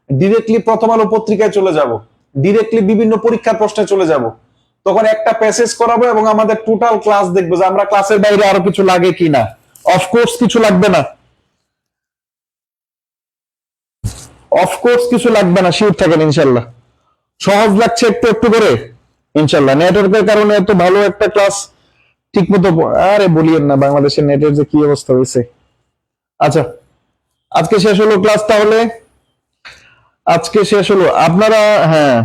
ডিরেক্টলি প্রথম আলো পত্রিকায় চলে যাব। ডিরেক্টলি বিভিন্ন পরীক্ষার প্রশ্নে চলে যাব। তখন একটা প্যাসেজ করাবো এবং আমাদের টোটাল ক্লাস দেখবো যে আমরা ক্লাসের বাইরে আরো কিছু লাগে কিনা। অফকোর্স কিছু লাগবে না, অফকোর্স কিছু লাগবে না, শিওর থাকেন ইনশাল্লাহ। সহজ লাগছে একটু একটু করে ইনশাল্লাহ। নেটওয়ার্কের কারণে এত ভালো একটা ক্লাস ঠিক মতো, আরে বলিয়েন না, বাংলাদেশের নেটের যে কি অবস্থা হয়েছে। আচ্ছা, আজকে শেষ হলো ক্লাস তাহলে, আজকে শেষ হলো। আপনারা হ্যাঁ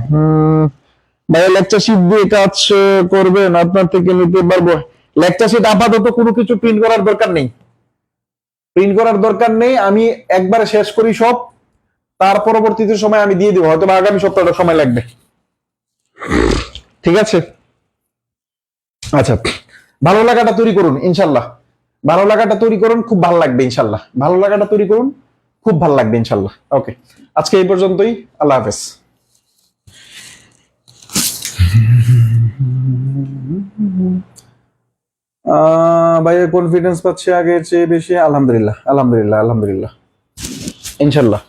ভাইয়া লেকচার শিট দিয়ে কাজ করবেন, আপনার থেকে নিতে পারবো। লেকচার শিট আপাতত কোনো কিছু প্রিন্ট করার দরকার নেই, প্রিন্ট করার দরকার নেই। আমি একবারে শেষ করি সব, তার পরবর্তীতে সময় আমি দিয়ে দিব, হয়তো আগামী সপ্তাহটা সময় লাগবে। ঠিক আছে? আচ্ছা, ভালো লাগাটা তৈরি করুন ইনশাল্লাহ, ভালো লাগাটা তৈরি করুন, খুব ভালো লাগবে ইনশাল্লাহ। ভালো লাগাটা তৈরি করুন, খুব ভালো লাগবে ইনশাল্লাহ। ওকে, আজকে এই পর্যন্তই। আল্লাহ হাফেজ। ভাইয়া কনফিডেন্স পাচ্ছে আগের চেয়ে বেশি। আলহামদুলিল্লাহ, আলহামদুলিল্লাহ, আলহামদুলিল্লাহ, ইনশাল্লাহ।